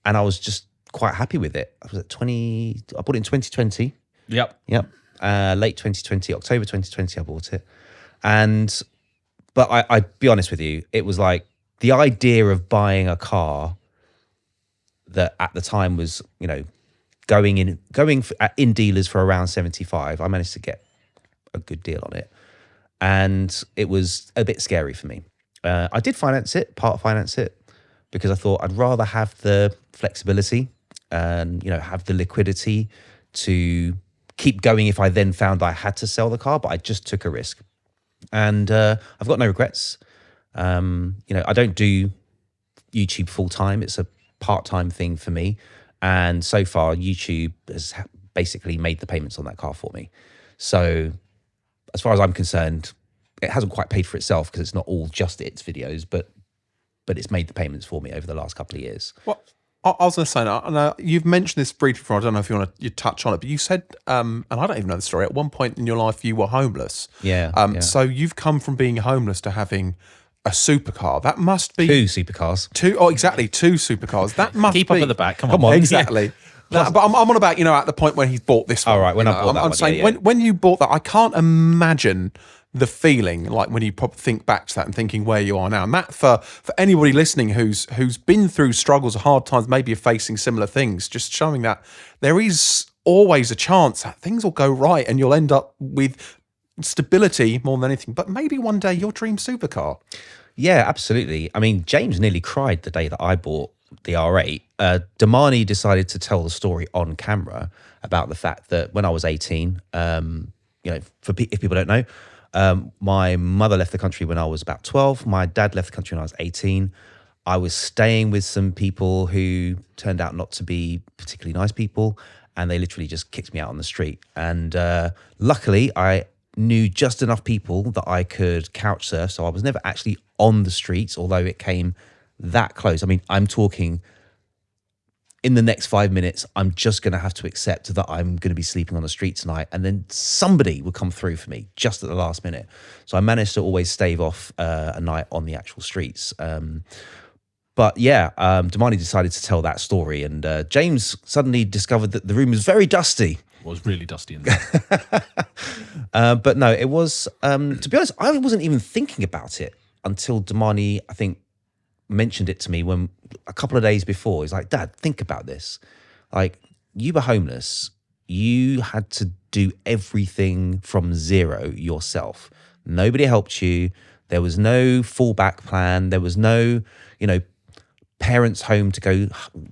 S3: I was just quite happy with it. I bought it in 2020.
S1: Yep.
S3: Yep. Late 2020, October 2020, I bought it. But I'd be honest with you, it was like the idea of buying a car that at the time was, going in dealers for around 75. I managed to get a good deal on it. And it was a bit scary for me. I did part finance it, because I thought I'd rather have the flexibility and, have the liquidity to keep going if I then found I had to sell the car, but I just took a risk. And I've got no regrets. I don't do YouTube full time. It's a part-time thing for me. And so far, YouTube has basically made the payments on that car for me. So as far as I'm concerned, it hasn't quite paid for itself because it's not all just its videos, but it's made the payments for me over the last couple of years.
S2: Well, I was going to say, now, you've mentioned this briefly before. I don't know if you want to touch on it, but you said, and I don't even know the story, at one point in your life you were homeless.
S3: Yeah.
S2: So you've come from being homeless to having a supercar. That must be...
S3: Two supercars.
S2: Two supercars. That must
S1: Keep
S2: be...
S1: up at the back. Come on.
S2: Exactly. But I'm on about, at the point when he bought this one.
S3: All right, when I bought
S2: I'm
S3: that one,
S2: saying,
S3: yeah, yeah.
S2: when you bought that, I can't imagine the feeling like when you think back to that and thinking where you are now. And that, for anybody listening who's been through struggles or hard times, maybe are facing similar things, just showing that there is always a chance that things will go right and you'll end up with stability more than anything. But maybe one day your dream supercar.
S3: Yeah, absolutely. I mean, James nearly cried the day that I bought the R8. Damani decided to tell the story on camera about the fact that when I was 18, if people don't know, my mother left the country when I was about 12. My dad left the country when I was 18. I was staying with some people who turned out not to be particularly nice people, and they literally just kicked me out on the street. And luckily, I knew just enough people that I could couch surf, so I was never actually on the streets, although it came that close. I mean, I'm talking in the next 5 minutes, I'm just going to have to accept that I'm going to be sleeping on the street tonight, and then somebody will come through for me just at the last minute. So I managed to always stave off a night on the actual streets. But yeah, Damani decided to tell that story, and James suddenly discovered that the room was very dusty.
S1: It was really dusty in there.
S3: But no, it was, to be honest, I wasn't even thinking about it until Damani, I think, mentioned it to me when a couple of days before. He's like, Dad, think about this. Like, you were homeless. You had to do everything from zero yourself. Nobody helped you. There was no fallback plan. There was no, parents' home to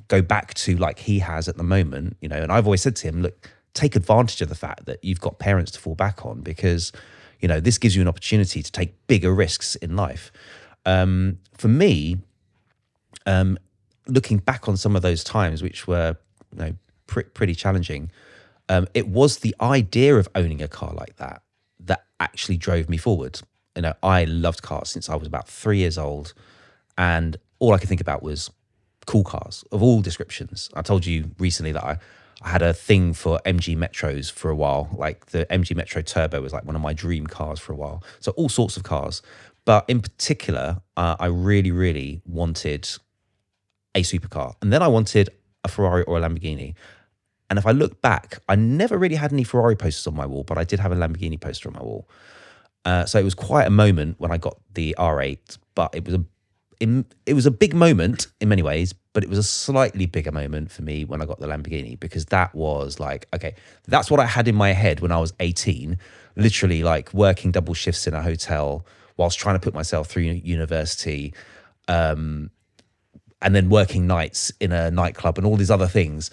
S3: go back to like he has at the moment, and I've always said to him, look, take advantage of the fact that you've got parents to fall back on, because, this gives you an opportunity to take bigger risks in life. For me, looking back on some of those times, which were pretty challenging, it was the idea of owning a car like that actually drove me forward. I loved cars since I was about 3 years old, and all I could think about was cool cars of all descriptions. I told you recently that I had a thing for MG Metros for a while. Like the MG Metro Turbo was like one of my dream cars for a while. So all sorts of cars. But in particular, I really, really wanted a supercar. And then I wanted a Ferrari or a Lamborghini. And if I look back, I never really had any Ferrari posters on my wall, but I did have a Lamborghini poster on my wall. So it was quite a moment when I got the R8, but it was a big moment in many ways, but it was a slightly bigger moment for me when I got the Lamborghini, because that was like, okay, that's what I had in my head when I was 18, literally like working double shifts in a hotel whilst trying to put myself through university, and then working nights in a nightclub and all these other things.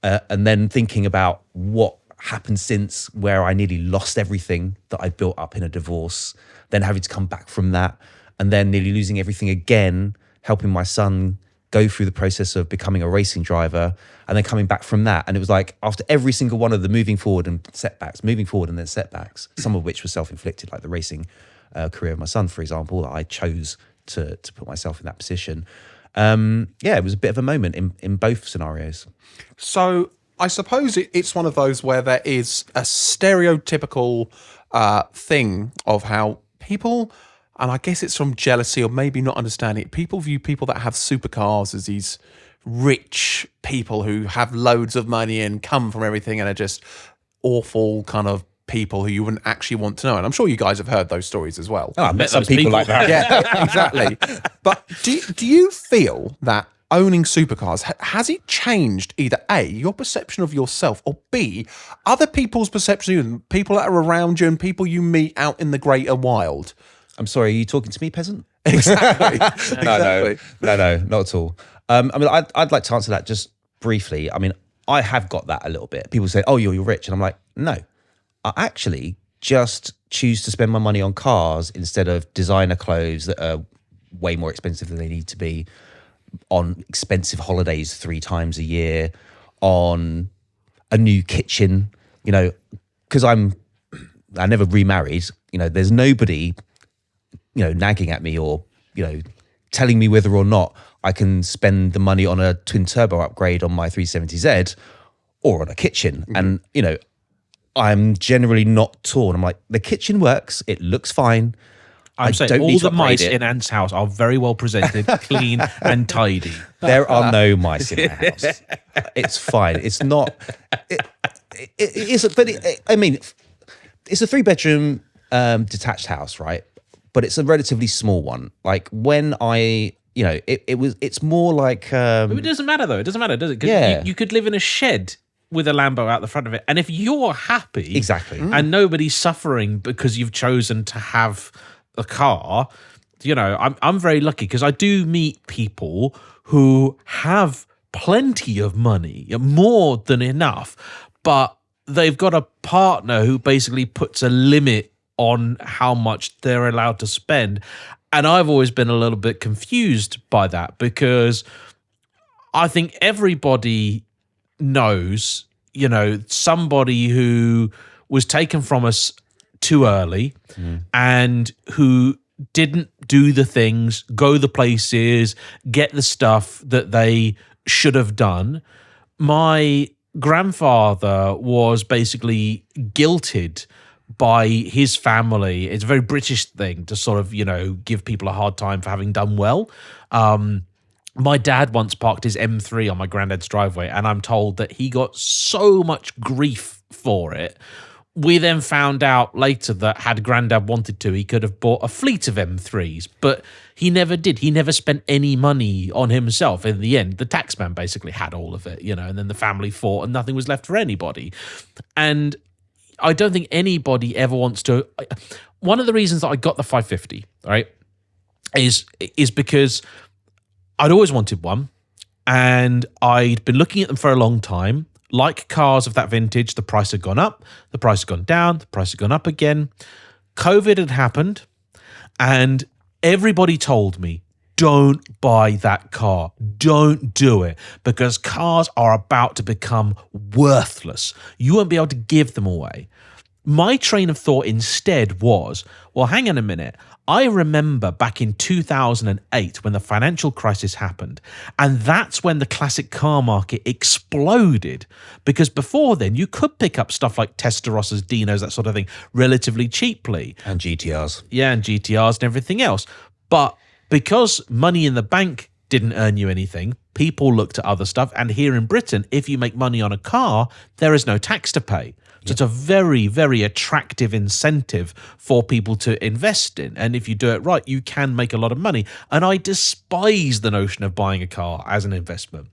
S3: And then thinking about what happened since, where I nearly lost everything that I built up in a divorce, then having to come back from that, and then nearly losing everything again, helping my son go through the process of becoming a racing driver, and then coming back from that. And it was like, after every single one of the moving forward and then setbacks, some of which were self-inflicted, like the racing career of my son, for example, that I chose to put myself in that position. It was a bit of a moment in both scenarios.
S2: So I suppose it's one of those where there is a stereotypical thing of how people, and I guess it's from jealousy or maybe not understanding it, people view people that have supercars as these rich people who have loads of money and come from everything and are just awful kind of people who you wouldn't actually want to know. And I'm sure you guys have heard those stories as well.
S3: Oh, I met some people like that.
S2: Yeah, exactly. But do you feel that owning supercars, has it changed either A, your perception of yourself, or B, other people's perception of you, people that are around you and people you meet out in the greater wild?
S3: I'm sorry, are you talking to me, peasant?
S2: Exactly.
S3: No, not at all. I'd like to answer that just briefly. I mean, I have got that a little bit. People say, oh, you're rich. And I'm like, no, I actually just choose to spend my money on cars instead of designer clothes that are way more expensive than they need to be, on expensive holidays 3 times a year, on a new kitchen, because I never remarried, there's nobody, nagging at me or, telling me whether or not I can spend the money on a twin turbo upgrade on my 370Z or on a kitchen. And, I'm generally not torn. I'm like, the kitchen works. It looks fine.
S1: I'm saying all the mice in Ant's house are very well presented, clean and tidy.
S3: There are no mice in the house. It's fine. It's not. It's a 3-bedroom detached house, right? But it's a relatively small one. Like when it's more like.
S1: It doesn't matter though. It doesn't matter, does it? 'Cause you could live in a shed with a Lambo out the front of it, and if you're happy,
S3: exactly,
S1: and nobody's suffering because you've chosen to have a car, I'm very lucky, because I do meet people who have plenty of money, more than enough, but they've got a partner who basically puts a limit on how much they're allowed to spend. And I've always been a little bit confused by that, because I think everybody knows, somebody who was taken from us too early and who didn't do the things, go the places, get the stuff that they should have done. My grandfather was basically guilted by his family. It's a very British thing to sort of, give people a hard time for having done well. My dad once parked his M3 on my granddad's driveway, and I'm told that he got so much grief for it. We then found out later that had granddad wanted to, he could have bought a fleet of M3s, but he never did. He never spent any money on himself. In the end, the taxman basically had all of it, and then the family fought and nothing was left for anybody. And I don't think anybody ever wants to. One of the reasons that I got the 550, right, is because I'd always wanted one, and I'd been looking at them for a long time. Like cars of that vintage, the price had gone up, the price had gone down, the price had gone up again. COVID had happened, and everybody told me, don't buy that car. Don't do it, because cars are about to become worthless. You won't be able to give them away. My train of thought instead was, well, hang on a minute. I remember back in 2008 when the financial crisis happened, and that's when the classic car market exploded, because before then you could pick up stuff like Testarossas, Dinos, that sort of thing, relatively cheaply.
S3: And GTRs.
S1: Yeah, and GTRs and everything else. But because money in the bank didn't earn you anything. People looked at other stuff. And here in Britain, if you make money on a car, there is no tax to pay. So it's a very, very attractive incentive for people to invest in. And if you do it right, you can make a lot of money. And I despise the notion of buying a car as an investment.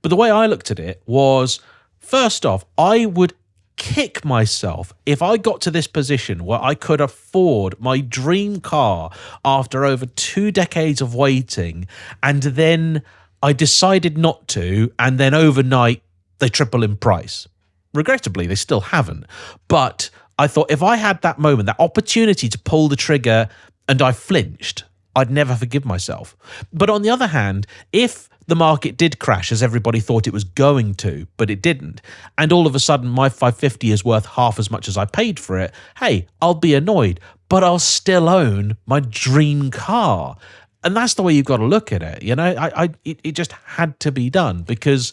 S1: But the way I looked at it was, first off, I would kick myself if I got to this position where I could afford my dream car after over 2 decades of waiting, and then I decided not to, and then overnight they triple in price. Regrettably, they still haven't. But I thought if I had that moment, that opportunity to pull the trigger, and I flinched, I'd never forgive myself. But on the other hand, if the market did crash as everybody thought it was going to, but it didn't, and all of a sudden my 550 is worth half as much as I paid for it, hey, I'll be annoyed, but I'll still own my dream car. And that's the way you've got to look at it. It just had to be done because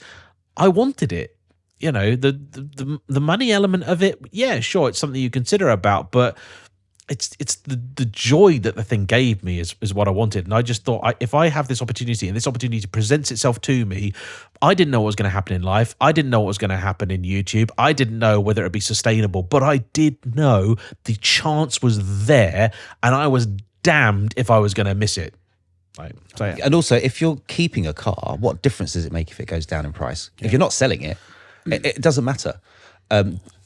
S1: I wanted it. The money element of it, yeah, sure, it's something you consider about, but it's the joy that the thing gave me is what I wanted. And I just thought, if I have this opportunity and this opportunity presents itself to me, I didn't know what was going to happen in life. I didn't know what was going to happen in YouTube. I didn't know whether it'd be sustainable, but I did know the chance was there, and I was damned if I was going to miss it. Right. So, yeah.
S3: And also, if you're keeping a car, what difference does it make if it goes down in price? Yeah. If you're not selling it, it doesn't matter.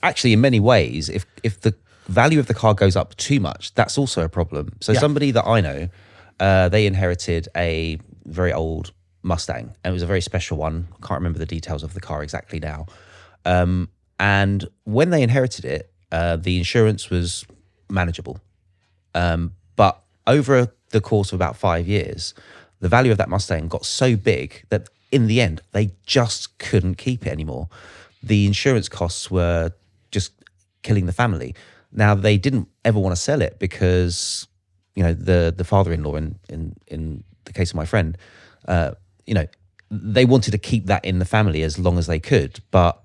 S3: Actually, in many ways, if the value of the car goes up too much, that's also a problem. So somebody that I know, they inherited a very old Mustang, and it was a very special one. I can't remember the details of the car exactly now. And when they inherited it, the insurance was manageable. But over the course of about 5 years, the value of that Mustang got so big that in the end, they just couldn't keep it anymore. The insurance costs were just killing the family. Now, they didn't ever want to sell it because, the father-in-law in the case of my friend, they wanted to keep that in the family as long as they could, but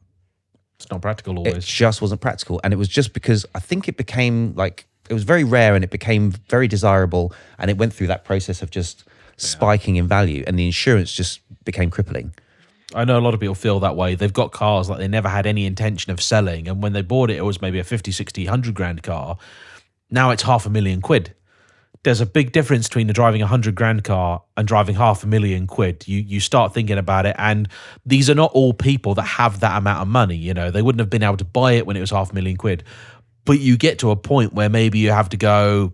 S1: it's not practical always.
S3: It just wasn't practical. And it was just because I think it became it was very rare and it became very desirable, and it went through that process of just spiking in value, and the insurance just became crippling.
S1: I know a lot of people feel that way. They've got cars that they never had any intention of selling, and when they bought it, it was maybe a 50, 60, 100 grand car. Now it's £500,000. There's a big difference between driving a 100 grand car and driving £500,000. You start thinking about it, and these are not all people that have that amount of money. They wouldn't have been able to buy it when it was £500,000. But you get to a point where maybe you have to go,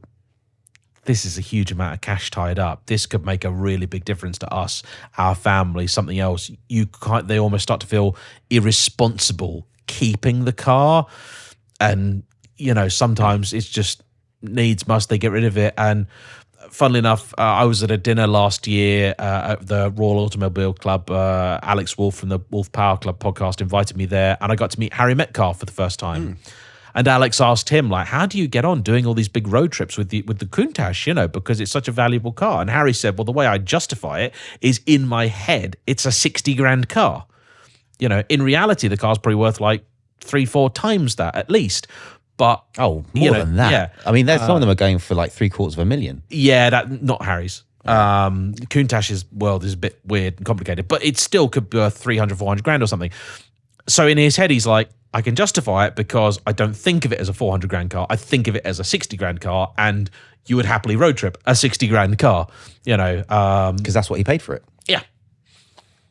S1: this is a huge amount of cash tied up. This could make a really big difference to us, our family, something else. They almost start to feel irresponsible keeping the car. And, sometimes it's just needs must, they get rid of it. And funnily enough, I was at a dinner last year at the Royal Automobile Club. Alex Wolf from the Wolf Power Club podcast invited me there, and I got to meet Harry Metcalf for the first time. And Alex asked him, how do you get on doing all these big road trips with the Countach, because it's such a valuable car? And Harry said, well, the way I justify it is in my head, it's a 60 grand car. In reality, the car's probably worth 3-4 times that at least. But
S3: more than that.
S1: Yeah.
S3: I mean, some of them are going for $750,000.
S1: Yeah, not Harry's. Countach's world is a bit weird and complicated, but it still could be worth 300-400 grand or something. So in his head, he's like, I can justify it because I don't think of it as a 400 grand car. I think of it as a 60 grand car, and you would happily road trip a 60 grand car,
S3: because that's what he paid for it.
S1: Yeah.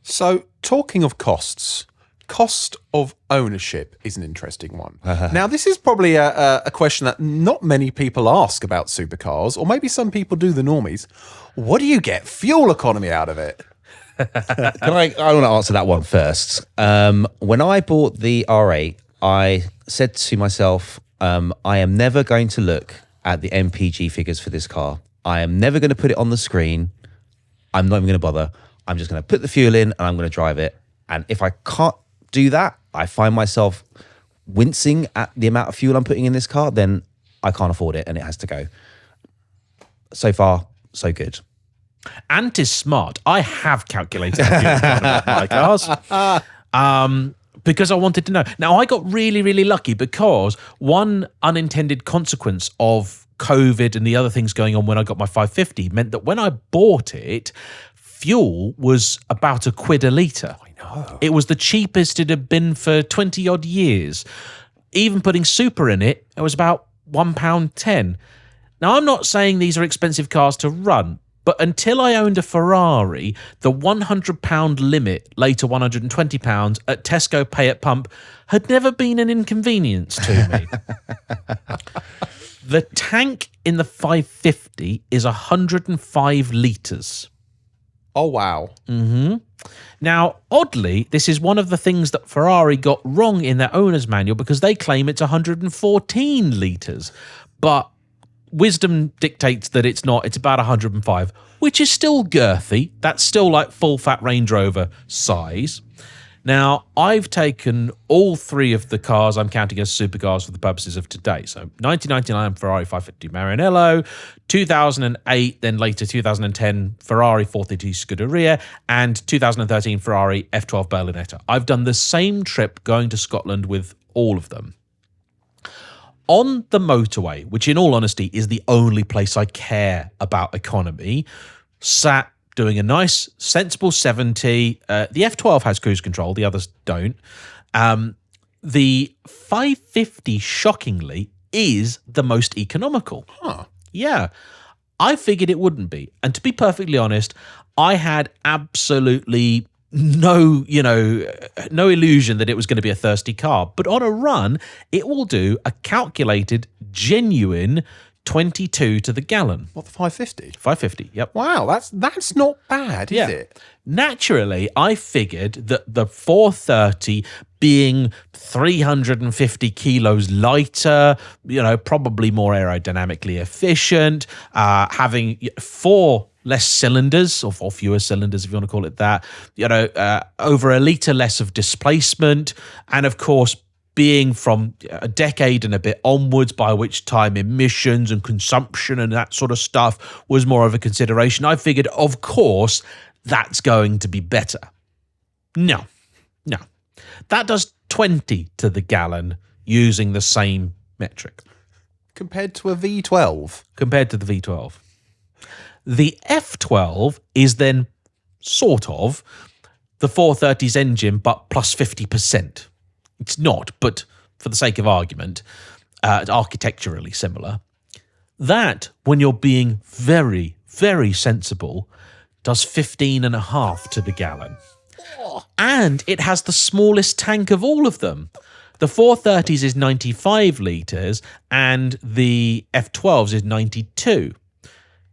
S2: So talking of costs, cost of ownership is an interesting one. Now, this is probably a question that not many people ask about supercars, or maybe some people do, the normies. What do you get fuel economy out of it?
S3: I want to answer that one first. When I bought the R8, I said to myself, I am never going to look at the MPG figures for this car. I am never going to put it on the screen. I'm not even going to bother. I'm just going to put the fuel in and I'm going to drive it. And if I can't do that, I find myself wincing at the amount of fuel I'm putting in this car, then I can't afford it and it has to go. So far, so good.
S1: Ant is smart. I have calculated the fuel economy of my cars because I wanted to know. Now, I got really, really lucky because one unintended consequence of COVID and the other things going on when I got my 550 meant that when I bought it, fuel was about £1 a litre. I know. It was the cheapest it had been for 20 odd years. Even putting super in it, it was about £1.10. Now, I'm not saying these are expensive cars to run, but until I owned a Ferrari, the £100 limit, later £120 at Tesco Pay at Pump, had never been an inconvenience to me. The tank in the 550 is 105 litres.
S2: Oh, wow.
S1: Now, oddly, this is one of the things that Ferrari got wrong in their owner's manual because they claim it's 114 litres. But wisdom dictates that it's not. It's about 105, which is still girthy. That's still like full fat Range Rover size. Now, I've taken all three of the cars I'm counting as supercars for the purposes of today. So 1999 Ferrari 550 Maranello, 2008, then later 2010 Ferrari 432 Scuderia, and 2013 Ferrari F12 Berlinetta. I've done the same trip going to Scotland with all of them. On the motorway, which in all honesty is the only place I care about economy, sat doing a nice, sensible 70. The F12 has cruise control, the others don't. The 550, shockingly, is the most economical. Yeah, I figured it wouldn't be. And to be perfectly honest, I had absolutely no illusion that it was going to be a thirsty car. But on a run, it will do a calculated, genuine 22 to the gallon.
S2: What, the 550?
S1: 550, yep.
S2: Wow, that's not bad, is it?
S1: Naturally, I figured that the 430 being 350 kilos lighter, probably more aerodynamically efficient, having 4 less cylinders, or 4 fewer cylinders if you want to call it that, over a litre less of displacement, and of course being from a decade and a bit onwards, by which time emissions and consumption and that sort of stuff was more of a consideration, I figured, of course, that's going to be better. No. That does 20 to the gallon using the same metric.
S2: Compared to a V12?
S1: Compared to the V12. The F12 is then sort of the 430's engine, but plus 50%. It's not, but for the sake of argument, architecturally similar. That, when you're being very, very sensible, does 15.5 to the gallon. And it has the smallest tank of all of them. The 430's is 95 litres and the F12's is 92.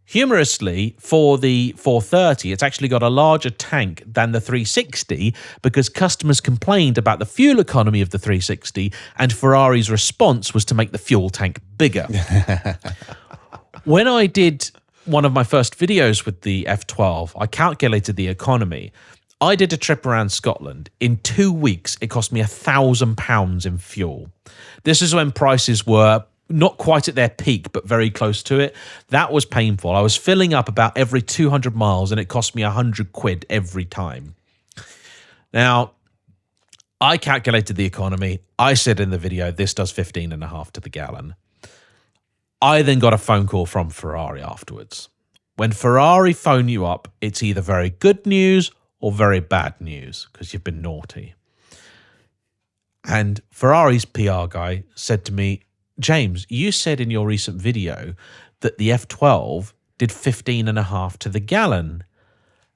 S1: Humorously, for the 430, it's actually got a larger tank than the 360 because customers complained about the fuel economy of the 360 and Ferrari's response was to make the fuel tank bigger. When I did one of my first videos with the F12, I calculated the economy. I did a trip around Scotland. In 2 weeks, it cost me £1,000 in fuel. This is when prices were not quite at their peak, but very close to it. That was painful. I was filling up about every 200 miles and it cost me £100 every time. Now, I calculated the economy. I said in the video, this does 15.5 to the gallon. I then got a phone call from Ferrari afterwards. When Ferrari phone you up, it's either very good news or very bad news because you've been naughty. And Ferrari's PR guy said to me, James, you said in your recent video that the F12 did 15.5 to the gallon.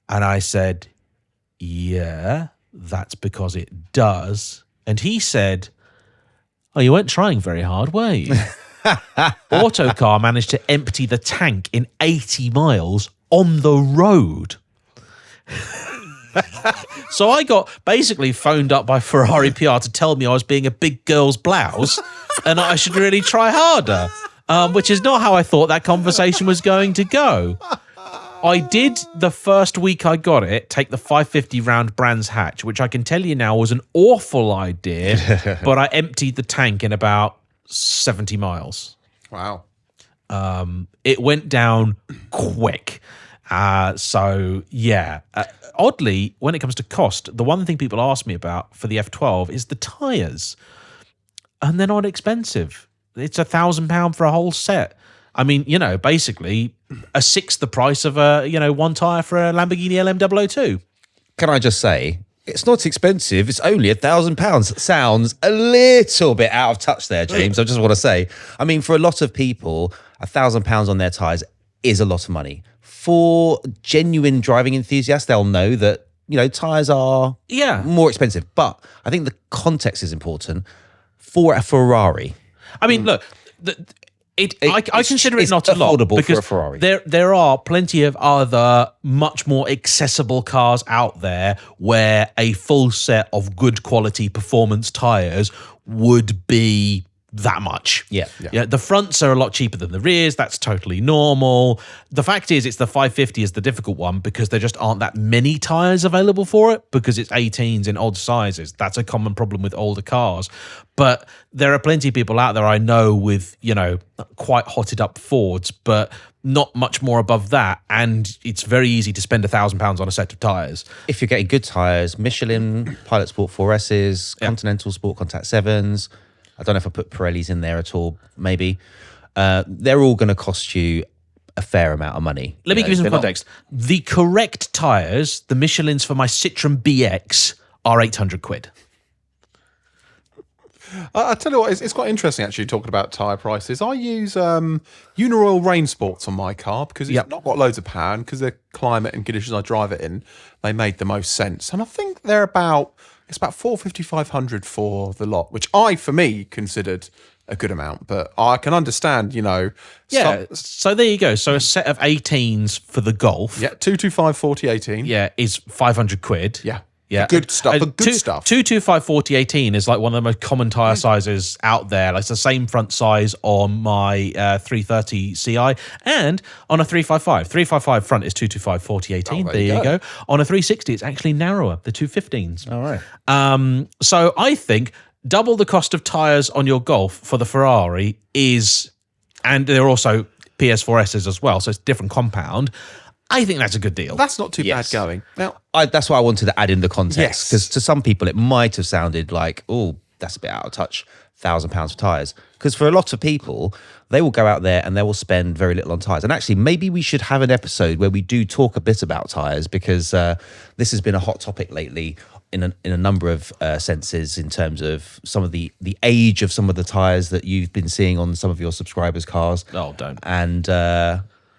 S1: And I said, yeah, that's because it does. And he said, oh, you weren't trying very hard, were you? Autocar managed to empty the tank in 80 miles on the road. So I got basically phoned up by Ferrari PR to tell me I was being a big girl's blouse and I should really try harder, which is not how I thought that conversation was going to go. I did, the first week I got it, take the 550 round Brands Hatch, which I can tell you now was an awful idea, but I emptied the tank in about 70 miles.
S2: Wow.
S1: It went down quick. So, yeah. Oddly, when it comes to cost, the one thing people ask me about for the F12 is the tyres. And they're not expensive. It's £1,000 for a whole set. I mean, basically a sixth the price of one tire for a Lamborghini LM002.
S3: Can I just say, it's not expensive. It's only £1,000. Sounds a little bit out of touch there, James. I just want to say, I mean, for a lot of people, £1,000 on their tyres is a lot of money. For genuine driving enthusiasts, they'll know that, tyres are more expensive. But I think the context is important. For a Ferrari,
S1: I mean, look, I consider it not a lot
S3: affordable
S1: because
S3: for a Ferrari.
S1: there are plenty of other much more accessible cars out there where a full set of good quality performance tires would be that much.
S3: Yeah.
S1: The fronts are a lot cheaper than the rears. That's totally normal. The fact is, it's the 550 is the difficult one because there just aren't that many tires available for it because it's 18s in odd sizes. That's a common problem with older cars. But there are plenty of people out there I know with, quite hotted up Fords, but not much more above that. And it's very easy to spend £1,000 on a set of tires.
S3: If you're getting good tyres, Michelin, Pilot Sport 4Ss, Continental Sport Contact 7s, I don't know if I put Pirellis in there at all, maybe. They're all going to cost you a fair amount of money.
S1: Let me give you some context. The correct tyres, the Michelins for my Citroen BX, are 800 quid.
S2: I tell you what, it's quite interesting actually talking about tyre prices. I use Uniroyal Rain Sports on my car because it's not got loads of power, and because the climate and conditions I drive it in, they made the most sense. And I think they're about 450, 500 for the lot, which for me, considered a good amount. But I can understand,
S1: So there you go. So a set of 18s for the Golf.
S2: Yeah, 225 40 18.
S1: Yeah, is 500 quid.
S2: Yeah, good stuff. Good stuff.
S1: 225 40 18 is like one of the most common tyre sizes out there. Like it's the same front size on my 330 Ci and on a 355. 355 front is 225 40 18. There you go. On a 360, it's actually narrower, the 215s.
S3: All right.
S1: So I think double the cost of tyres on your Golf for the Ferrari is, and they're also PS4Ss as well, so it's different compound. I think that's a good deal.
S2: That's not too bad going. Now,
S3: that's why I wanted to add in the context, because to some people it might have sounded like, oh, that's a bit out of touch, £1,000 for tyres. Because for a lot of people, they will go out there and they will spend very little on tyres. And actually, maybe we should have an episode where we do talk a bit about tyres, because this has been a hot topic lately in a number of senses, in terms of some of the age of some of the tyres that you've been seeing on some of your subscribers' cars.
S1: Oh, don't.
S3: And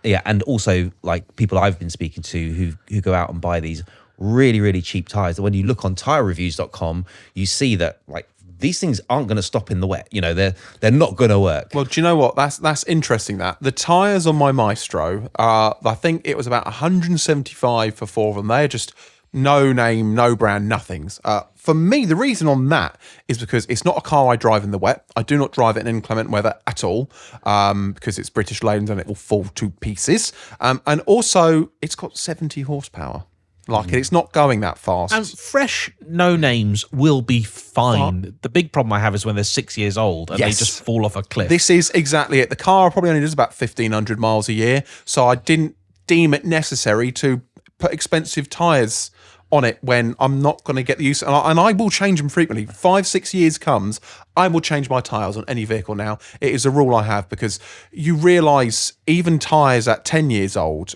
S3: and also like people I've been speaking to who go out and buy these really, really cheap tyres that when you look on tyrereviews.com, you see that like these things aren't going to stop in the wet. They're not going to work.
S2: Well, do you know what? That's interesting. That the tyres on my Maestro, I think it was about 175 for 4 of them. They're just no name, no brand, nothings. For me, the reason on that is because it's not a car I drive in the wet. I do not drive it in inclement weather at all, because it's British Leyland and it will fall to pieces. And also, it's got 70 horsepower. It's not going that fast.
S1: And fresh no names will be fine. The big problem I have is when they're 6 years old and they just fall off a cliff.
S2: This is exactly it. The car probably only does about 1,500 miles a year, so I didn't deem it necessary to put expensive tyres on it when I'm not going to get the use, and I will change them frequently. 5-6 years comes, I will change my tyres on any vehicle now. It is a rule I have, because you realise even tyres at 10 years old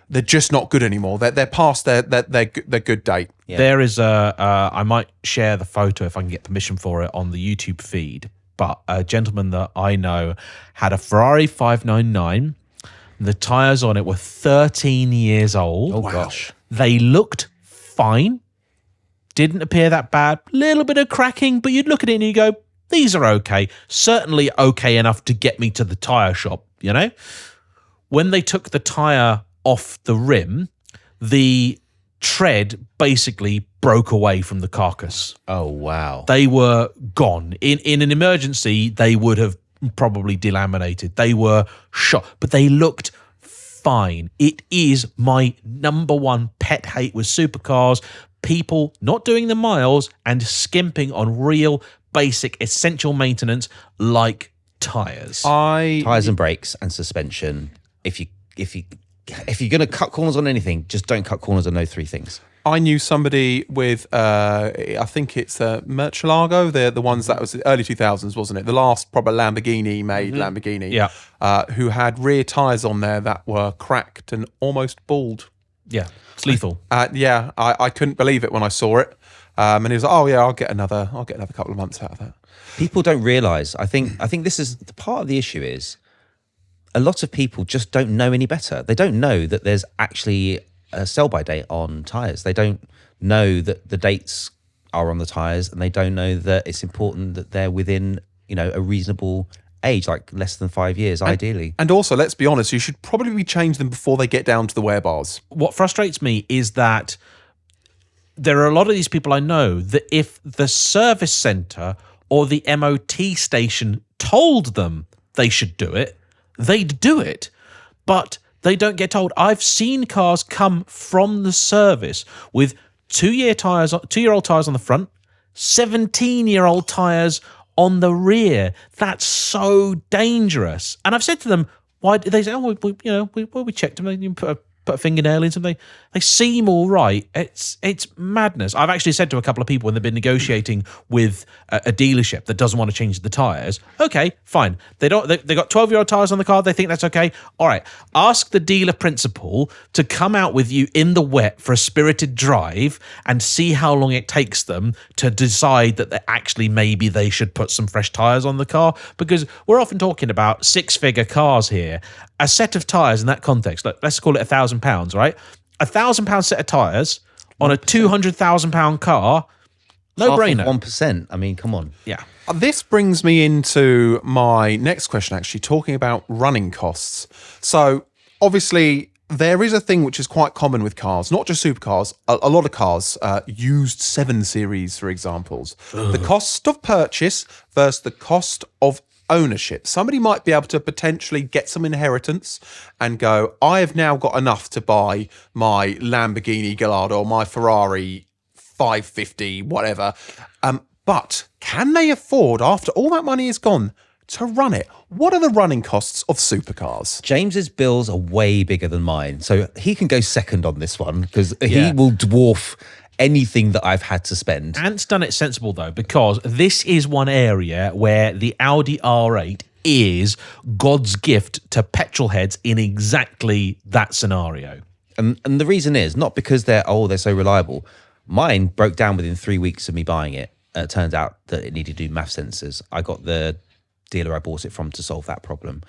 S2: they're just not good anymore. They're past their good date.
S1: Yeah. There is I might share the photo if I can get permission for it on the YouTube feed, but a gentleman that I know had a Ferrari 599. The tyres on it were 13 years old.
S3: Oh, gosh.
S1: They looked fine. Didn't appear that bad. Little bit of cracking, but you'd look at it and you go, these are okay. Certainly okay enough to get me to the tyre shop, When they took the tyre off the rim, the tread basically broke away from the carcass.
S3: Oh, wow.
S1: They were gone. In an emergency, they would have probably delaminated. They were shot, but they looked fine. It is my number one pet hate with supercars. People not doing the miles and skimping on real basic essential maintenance like tyres.
S3: Tyres and brakes and suspension. If you're going to cut corners on anything, just don't cut corners on those 3 things.
S2: I knew somebody with, I think it's Murcielago. They're the ones that was the early 2000s, wasn't it? The last proper Lamborghini made Lamborghini.
S1: Yeah.
S2: Who had rear tyres on there that were cracked and almost bald.
S1: Yeah, it's lethal.
S2: I couldn't believe it when I saw it. And he was like, "Oh yeah, I'll get another couple of months out of that."
S3: People don't realise. I think this is the part of the issue is a lot of people just don't know any better. They don't know that there's actually a sell-by date on tyres. They don't know that the dates are on the tyres, and they don't know that it's important that they're within, a reasonable age, like less than 5 years, ideally.
S2: And also, let's be honest, you should probably change them before they get down to the wear bars.
S1: What frustrates me is that there are a lot of these people I know that if the service centre or the MOT station told them they should do it, they'd do it. But they don't get told. I've seen cars come from the service with 2-year tyres, 2-year-old tyres on the front, 17-year-old tyres on the rear. That's so dangerous. And I've said to them, why? They say, oh, we checked them. You put a fingernail in something. They seem all right. It's madness. I've actually said to a couple of people when they've been negotiating with a dealership that doesn't want to change the tyres. Okay, fine. They got 12-year-old tyres on the car. They think that's okay. All right. Ask the dealer principal to come out with you in the wet for a spirited drive and see how long it takes them to decide that maybe they should put some fresh tyres on the car, because we're often talking about 6-figure cars here. A set of tyres in that context, let's call it £1,000, right? £1,000 set of tyres on a £200,000 car, no brainer.
S3: 1%. I mean, come on.
S1: Yeah.
S2: This brings me into my next question, actually, talking about running costs. So, obviously, there is a thing which is quite common with cars, not just supercars, a lot of cars, used 7 Series, for examples. The cost of purchase versus the cost of ownership. Somebody might be able to potentially get some inheritance and go, I have now got enough to buy my Lamborghini Gallardo or my Ferrari 550, whatever. But can they afford, after all that money is gone, to run it? What are the running costs of supercars?
S3: James's bills are way bigger than mine, so he can go second on this one because he will dwarf anything that I've had to spend.
S1: Ant's done it sensible though, because this is one area where the Audi R8 is God's gift to petrolheads in exactly that scenario.
S3: And the reason is not because they're so reliable. Mine broke down within 3 weeks of me buying it. It turns out that it needed to do MAF sensors. I got the dealer I bought it from to solve that problem,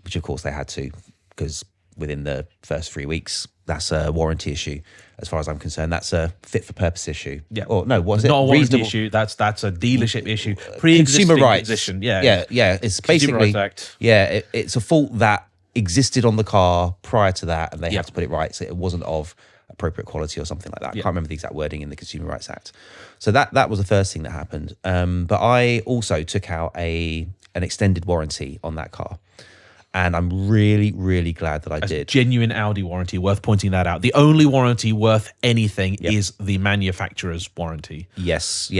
S3: which of course they had to, because within the first 3 weeks, that's a warranty issue. As far as I'm concerned, that's a fit for purpose issue.
S1: Yeah.
S3: Or no, was it
S1: not a warranty
S3: reasonable
S1: issue? That's a dealership issue. Pre-existing
S3: consumer rights.
S1: position.
S3: Yeah. It's
S1: Consumer
S3: basically
S1: Rights Act.
S3: it's a fault that existed on the car prior to that, and they had to put it right. So it wasn't of appropriate quality or something like that. I can't remember the exact wording in the Consumer Rights Act. So that was the first thing that happened. But I also took out an extended warranty on that car. And I'm really, really glad that I did.
S1: Genuine Audi warranty, worth pointing that out. The only warranty worth anything is the manufacturer's warranty.
S3: Yes.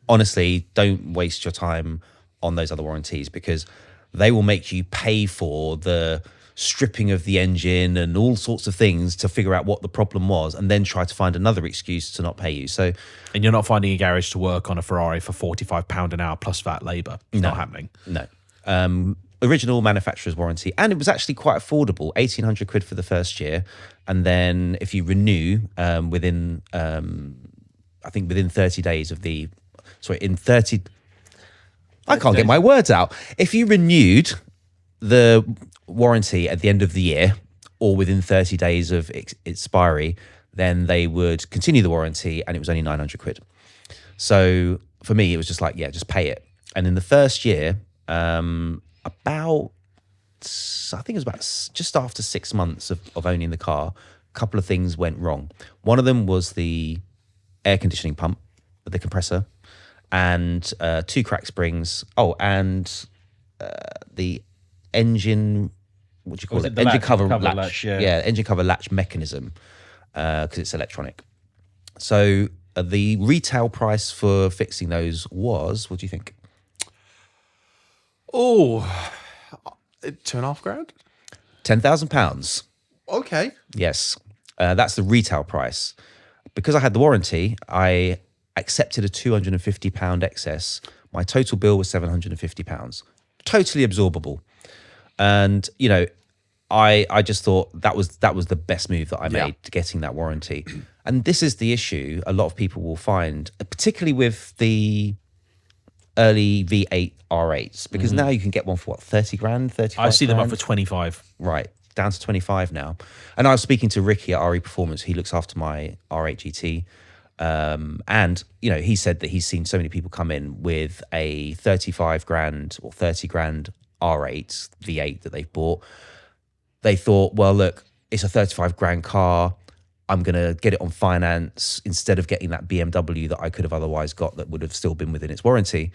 S3: Honestly, don't waste your time on those other warranties, because they will make you pay for the stripping of the engine and all sorts of things to figure out what the problem was, and then try to find another excuse to not pay you. So,
S1: and you're not finding a garage to work on a Ferrari for £45 an hour plus VAT labour. It's not happening.
S3: No. Original manufacturer's warranty, and it was actually quite affordable, 1,800 quid for the first year, and then if you renew within 30 days of the, I can't get my words out. If you renewed the warranty at the end of the year or within 30 days of expiry, then they would continue the warranty, and it was only 900 quid. So for me, it was just like, just pay it. And in the first year, I think it was about just after 6 months of owning the car, a couple of things went wrong. One of them was the air conditioning pump, the compressor, and 2 crack springs. Oh, and the engine, what do you call it? Engine cover latch. Engine cover latch mechanism, because it's electronic. So the retail price for fixing those was, what do you think?
S2: Oh, £2.5 grand?
S3: £10,000.
S2: Okay.
S3: Yes. That's the retail price. Because I had the warranty, I accepted a £250 excess. My total bill was £750. Totally absorbable. And, you know, I just thought that was the best move that I made to getting that warranty. And this is the issue a lot of people will find, particularly with the early V8 R8s, because now you can get one for what, 30 grand, 35
S1: I see them up
S3: grand?
S1: for 25.
S3: Right, down to 25 now. And I was speaking to Ricky at RE Performance. He looks after my R8 GT. And, you know, he said that he's seen so many people come in with a 35 grand or 30 grand R8 V8 that they've bought. They thought, well, look, it's a 35 grand car. I'm going to get it on finance instead of getting that BMW that I could have otherwise got that would have still been within its warranty.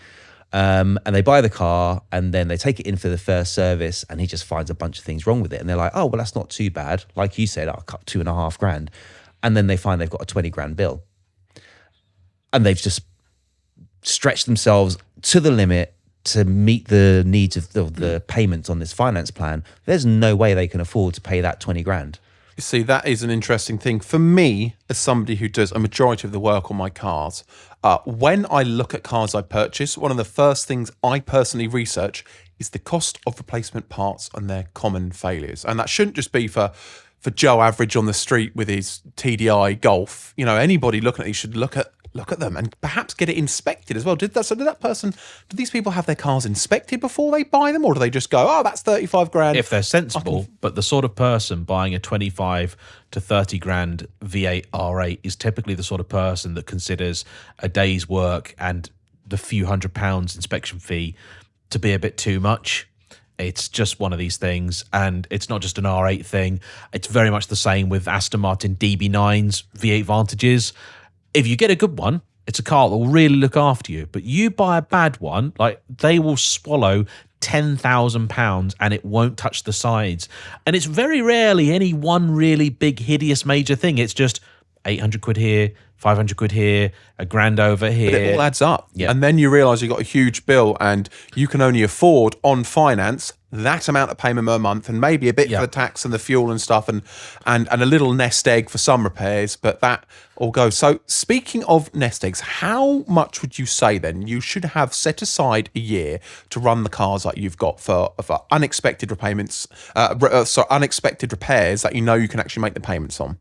S3: And they buy the car and then they take it in for the first service and he just finds a bunch of things wrong with it. And they're like, oh, well, that's not too bad. Like you said, I'll cut 2.5 grand. And then they find they've got a 20 grand bill. And they've just stretched themselves to the limit to meet the needs of the payments on this finance plan. There's no way they can afford to pay that 20 grand.
S2: You see, that is an interesting thing. For me, as somebody who does a majority of the work on my cars, when I look at cars I purchase, one of the first things I personally research is the cost of replacement parts and their common failures. And that shouldn't just be for Joe Average on the street with his TDI Golf. You know, anybody looking at these should look at them and perhaps get it inspected as well. Did these people have their cars inspected before they buy them, or do they just go, oh, that's 35 grand?
S1: If they're sensible, but the sort of person buying a 25 to 30 grand V8 R8 is typically the sort of person that considers a day's work and the few £100 inspection fee to be a bit too much. It's just one of these things, and it's not just an R8 thing. It's very much the same with Aston Martin DB9s, V8 Vantages. If you get a good one, it's a car that will really look after you. But you buy a bad one, like they will swallow £10,000 and it won't touch the sides. And it's very rarely any one really big, hideous, major thing. It's just 800 quid here, 500 quid here, a grand over here.
S2: But it all adds up.
S1: Yeah.
S2: And then you realise you've got a huge bill and you can only afford on finance that amount of payment per month and maybe a bit for the tax and the fuel and stuff and a little nest egg for some repairs, but that all goes. So speaking of nest eggs, how much would you say then you should have set aside a year to run the cars that you've got for unexpected repayments, unexpected repairs that you know you can actually make the payments on?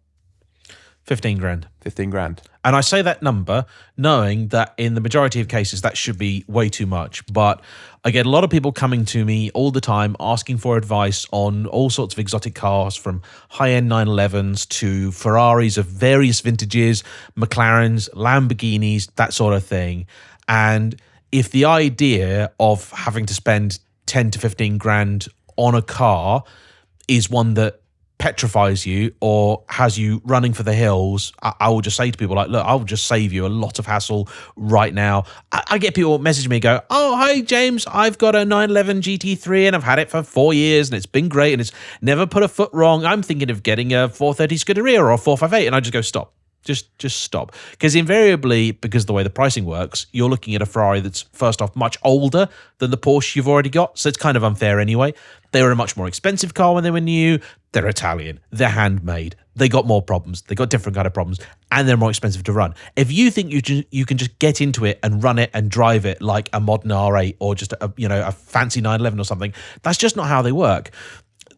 S1: 15 grand.
S2: 15 grand.
S1: And I say that number knowing that in the majority of cases that should be way too much. But I get a lot of people coming to me all the time asking for advice on all sorts of exotic cars, from high-end 911s to Ferraris of various vintages, McLarens, Lamborghinis, that sort of thing. And if the idea of having to spend 10 to 15 grand on a car is one that petrifies you or has you running for the hills, I will just say to people like, look, I'll just save you a lot of hassle right now. I get people message me and go, oh, hi, James, I've got a 911 GT3 and I've had it for 4 years and it's been great and it's never put a foot wrong. I'm thinking of getting a 430 Scuderia or a 458. And I just go, stop. Just stop. Because invariably, because of the way the pricing works, you're looking at a Ferrari that's, first off, much older than the Porsche you've already got. So it's kind of unfair anyway. They were a much more expensive car when they were new. They're Italian. They're handmade. They got more problems. They got different kind of problems. And they're more expensive to run. If you think you can just get into it and run it and drive it like a modern R8 or just a fancy 911 or something, that's just not how they work.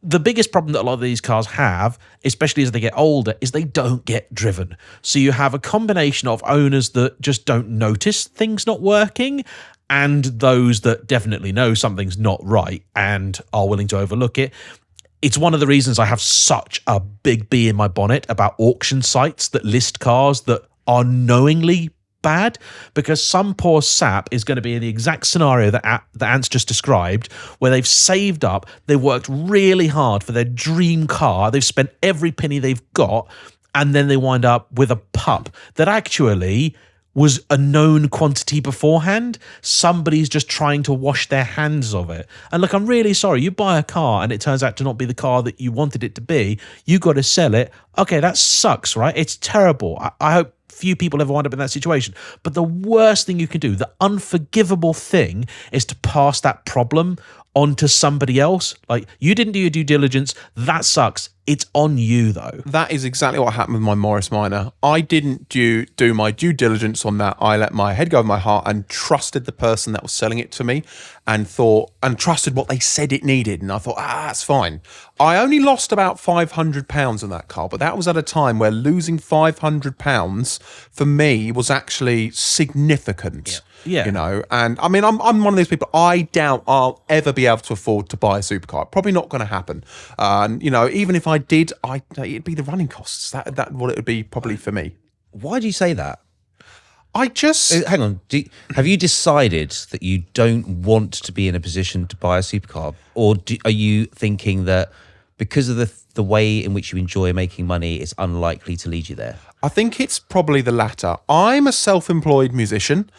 S1: The biggest problem that a lot of these cars have, especially as they get older, is they don't get driven. So you have a combination of owners that just don't notice things not working and those that definitely know something's not right and are willing to overlook it. It's one of the reasons I have such a big bee in my bonnet about auction sites that list cars that are knowingly bad, because some poor sap is going to be in the exact scenario that Ant's just described, where they've saved up, they've worked really hard for their dream car, they've spent every penny they've got, and then they wind up with a pup that actually was a known quantity beforehand. Somebody's just trying to wash their hands of it. And look, I'm really sorry, you buy a car and it turns out to not be the car that you wanted it to be, you got to sell it. Okay, that sucks, right? It's terrible. I hope few people ever wind up in that situation. But the worst thing you can do, the unforgivable thing, is to pass that problem on to somebody else. Like, you didn't do your due diligence, that sucks. It's on you though.
S2: That is exactly what happened with my Morris Minor. I didn't do my due diligence on that. I let my head go over my heart and trusted the person that was selling it to me and trusted what they said it needed. And I thought, that's fine. I only lost about £500 on that car, but that was at a time where losing £500 for me was actually significant.
S1: Yeah.
S2: You know, and I mean, I'm one of those people, I doubt I'll ever be able to afford to buy a supercar. Probably not going to happen. And, you know, even if I did, it'd be the running costs. That what it would be probably for me.
S3: Why do you say that?
S2: I just...
S3: Hang on. Have you decided that you don't want to be in a position to buy a supercar? Or are you thinking that because of the way in which you enjoy making money, it's unlikely to lead you there?
S2: I think it's probably the latter. I'm a self-employed musician,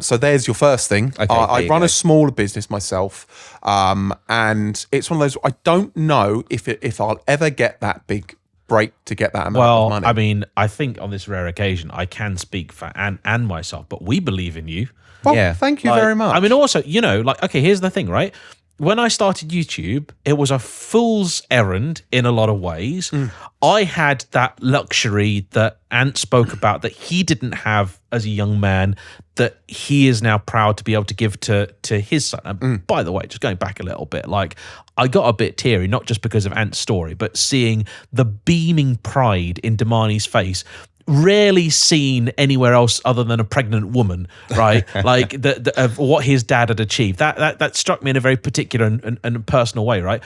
S2: so there's your first thing.
S3: Okay,
S2: I run a smaller business myself, and it's one of those. I don't know if I'll ever get that big break to get that amount of money.
S1: I mean, I think on this rare occasion, I can speak for Anne and myself, but we believe in you.
S2: Well,
S3: Yeah.
S2: thank you
S1: Like,
S2: very much.
S1: I mean, also, you know, like, okay, here's the thing, right? When I started YouTube, it was a fool's errand in a lot of ways. I had that luxury that Ant spoke about that he didn't have as a young man, that he is now proud to be able to give to his son. And by the way, just going back a little bit, like, I got a bit teary, not just because of Ant's story, but seeing the beaming pride in Damani's face, rarely seen anywhere else other than a pregnant woman, right? Like of what his dad had achieved. That struck me in a very particular and personal way, right?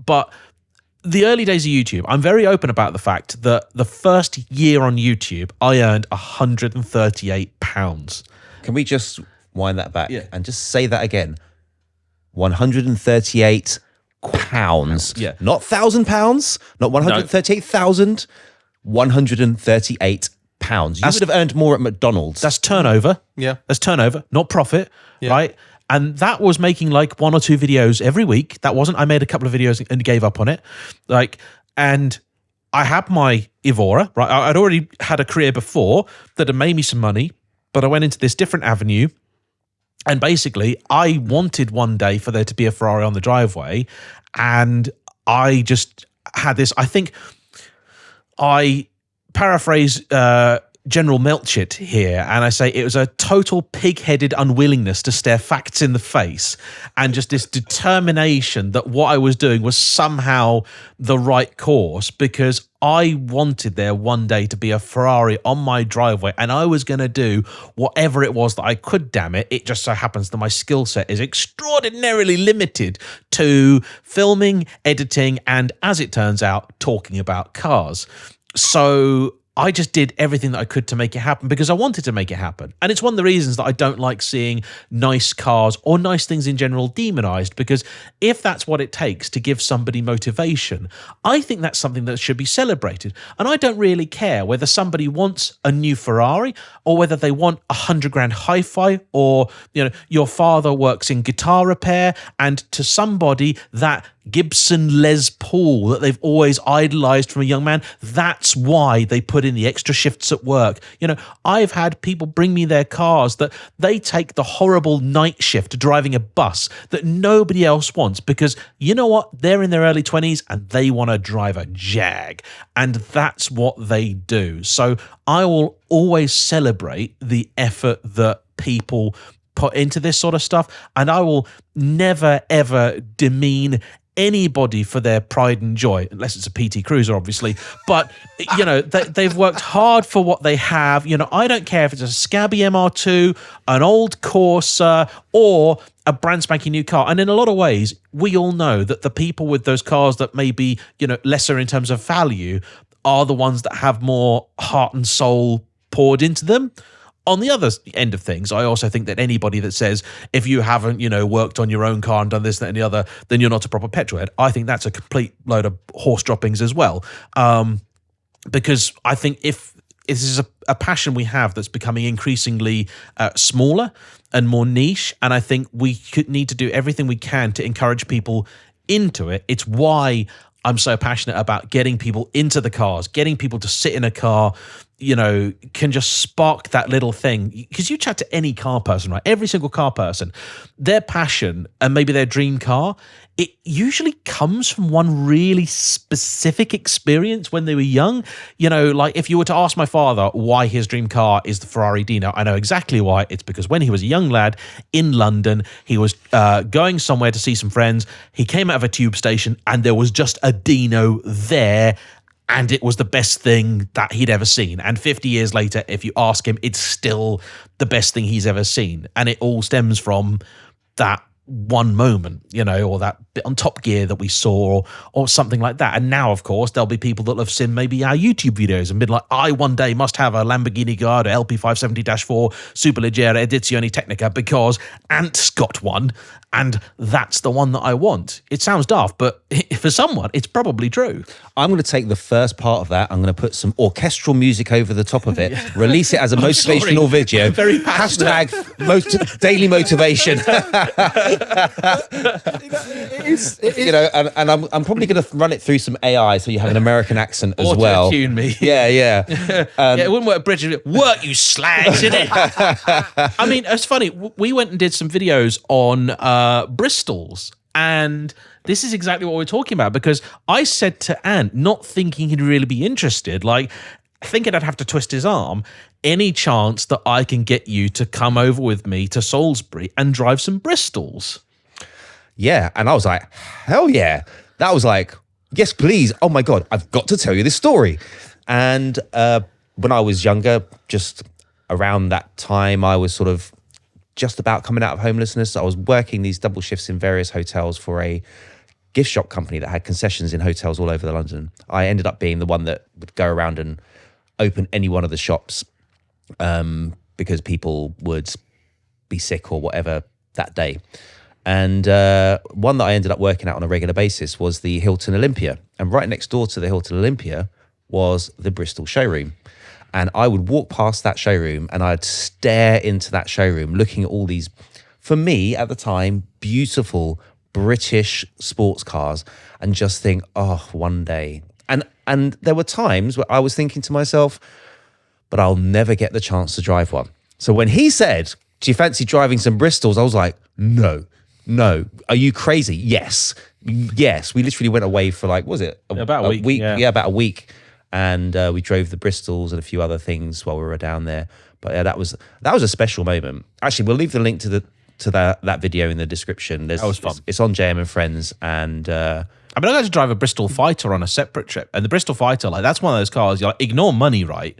S1: But the early days of YouTube, I'm very open about the fact that the first year on YouTube, I earned £138.
S3: Can we just wind that back and just say that again? £138.
S1: Yeah.
S3: Not £1,000, not 138,000. £138. You would have earned more at McDonald's.
S1: That's turnover.
S2: Yeah.
S1: That's turnover, not profit, right? And that was making like 1 or 2 videos every week. That wasn't, I made a couple of videos and gave up on it. Like, and I had my Evora, right? I'd already had a career before that had made me some money, but I went into this different avenue. And basically, I wanted one day for there to be a Ferrari on the driveway. And I just had this, I think, I paraphrase General Melchett here, and I say it was a total pig-headed unwillingness to stare facts in the face, and just this determination that what I was doing was somehow the right course, because I wanted there one day to be a Ferrari on my driveway, and I was going to do whatever it was that I could, damn it. It just so happens that my skill set is extraordinarily limited to filming, editing, and, as it turns out, talking about cars. So I just did everything that I could to make it happen because I wanted to make it happen. And it's one of the reasons that I don't like seeing nice cars or nice things in general demonized, because if that's what it takes to give somebody motivation, I think that's something that should be celebrated. And I don't really care whether somebody wants a new Ferrari or whether they want $100,000 hi-fi, or, you know, your father works in guitar repair and to somebody that Gibson Les Paul that they've always idolized from a young man, that's why they put in the extra shifts at work. You know, I've had people bring me their cars that they take the horrible night shift driving a bus that nobody else wants, because you know what, they're in their early 20s and they want to drive a Jag, and that's what they do. So I will always celebrate the effort that people put into this sort of stuff, and I will never ever demean anybody for their pride and joy, unless it's a PT Cruiser, obviously. But, you know, they've worked hard for what they have. You know, I don't care if it's a scabby MR2, an old Corsa, or a brand spanking new car. And in a lot of ways, we all know that the people with those cars that may be, you know, lesser in terms of value are the ones that have more heart and soul poured into them. On the other end of things, I also think that anybody that says, if you haven't, you know, worked on your own car and done this, that, and the other, then you're not a proper petrolhead. I think that's a complete load of horse droppings as well. Because I think if this is a passion we have that's becoming increasingly smaller and more niche, and I think we could need to do everything we can to encourage people into it. It's why I'm so passionate about getting people into the cars, getting people to sit in a car, can just spark that little thing. Because you chat to any car person, right? Every single car person, their passion and maybe their dream car, it usually comes from one really specific experience when they were young. Like if you were to ask my father why his dream car is the Ferrari Dino, I know exactly why. It's because when he was a young lad in London, he was going somewhere to see some friends. He came out of a tube station and there was just a Dino there. And it was the best thing that he'd ever seen. And 50 years later, if you ask him, it's still the best thing he's ever seen. And it all stems from that one moment, or that bit on Top Gear that we saw, or something like that. And now, of course, there'll be people that have seen maybe our YouTube videos and been like, I one day must have a Lamborghini Gallardo LP570-4 Superleggera Edizione Tecnica because Ant's got one, and that's the one that I want. It sounds daft, but for someone, it's probably true.
S3: I'm going to take the first part of that. I'm going to put some orchestral music over the top of it, release it as a motivational video.
S1: I'm very passionate.
S3: Hashtag daily motivation. And I'm probably going to run it through some AI so you have an American accent as well.
S1: Auto-tune me.
S3: Yeah.
S1: Yeah, it wouldn't work British. Work, you slags, innit? I mean, it's funny. We went and did some videos on Bristols, and this is exactly what we're talking about, because I said to Ant, not thinking he'd really be interested, like thinking I'd have to twist his arm, any chance that I can get you to come over with me to Salisbury and drive some Bristols?
S3: Yeah, and I was like, hell yeah. That was like, yes, please. Oh my God, I've got to tell you this story. And when I was younger, just around that time, I was sort of just about coming out of homelessness. I was working these double shifts in various hotels for a gift shop company that had concessions in hotels all over London. I ended up being the one that would go around and open any one of the shops because people would be sick or whatever that day. And one that I ended up working at on a regular basis was the Hilton Olympia. And right next door to the Hilton Olympia was the Bristol showroom. And I would walk past that showroom and I'd stare into that showroom looking at all these, for me at the time, beautiful British sports cars, and just think, oh, one day. And there were times where I was thinking to myself, but I'll never get the chance to drive one. So when he said, do you fancy driving some Bristols? I was like, no. Are you crazy? Yes. We literally went away for like, what was it?
S1: About a week.
S3: Yeah, about a week. And we drove the Bristols and a few other things while we were down there. But yeah, that was a special moment. Actually, we'll leave the link to that video in the description.
S1: That was fun.
S3: It's on JayEmm and Friends. And
S1: I got to drive a Bristol Fighter on a separate trip. And the Bristol Fighter, like, that's one of those cars, you're like, ignore money, right?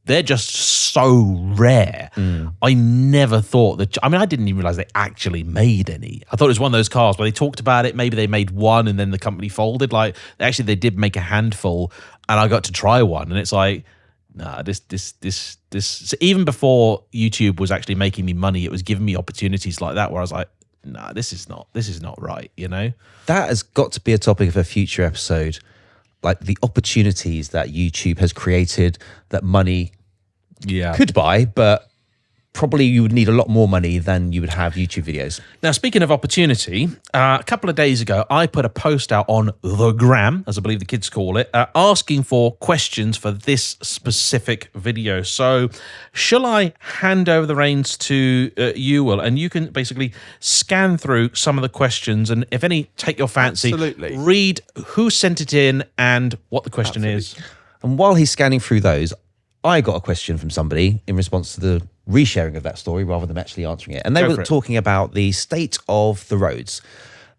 S1: They're just so rare. I never thought that. I mean, I didn't even realize they actually made any. I thought it was one of those cars where they talked about it. Maybe they made one and then the company folded. Like, actually, they did make a handful, and I got to try one, and it's like, nah, this. So even before YouTube was actually making me money, it was giving me opportunities like that where I was like, nah, this is not right.
S3: that has got to be a topic of a future episode. Like the opportunities that YouTube has created that money could buy, but probably you would need a lot more money than you would have YouTube videos.
S1: Now, speaking of opportunity, a couple of days ago, I put a post out on the gram, as I believe the kids call it, asking for questions for this specific video. So shall I hand over the reins to you, Will, and you can basically scan through some of the questions, and if any take your fancy,
S2: Absolutely.
S1: read who sent it in and what the question is.
S3: And while he's scanning through those, I got a question from somebody in response to the resharing of that story rather than actually answering it. And they were talking about the state of the roads.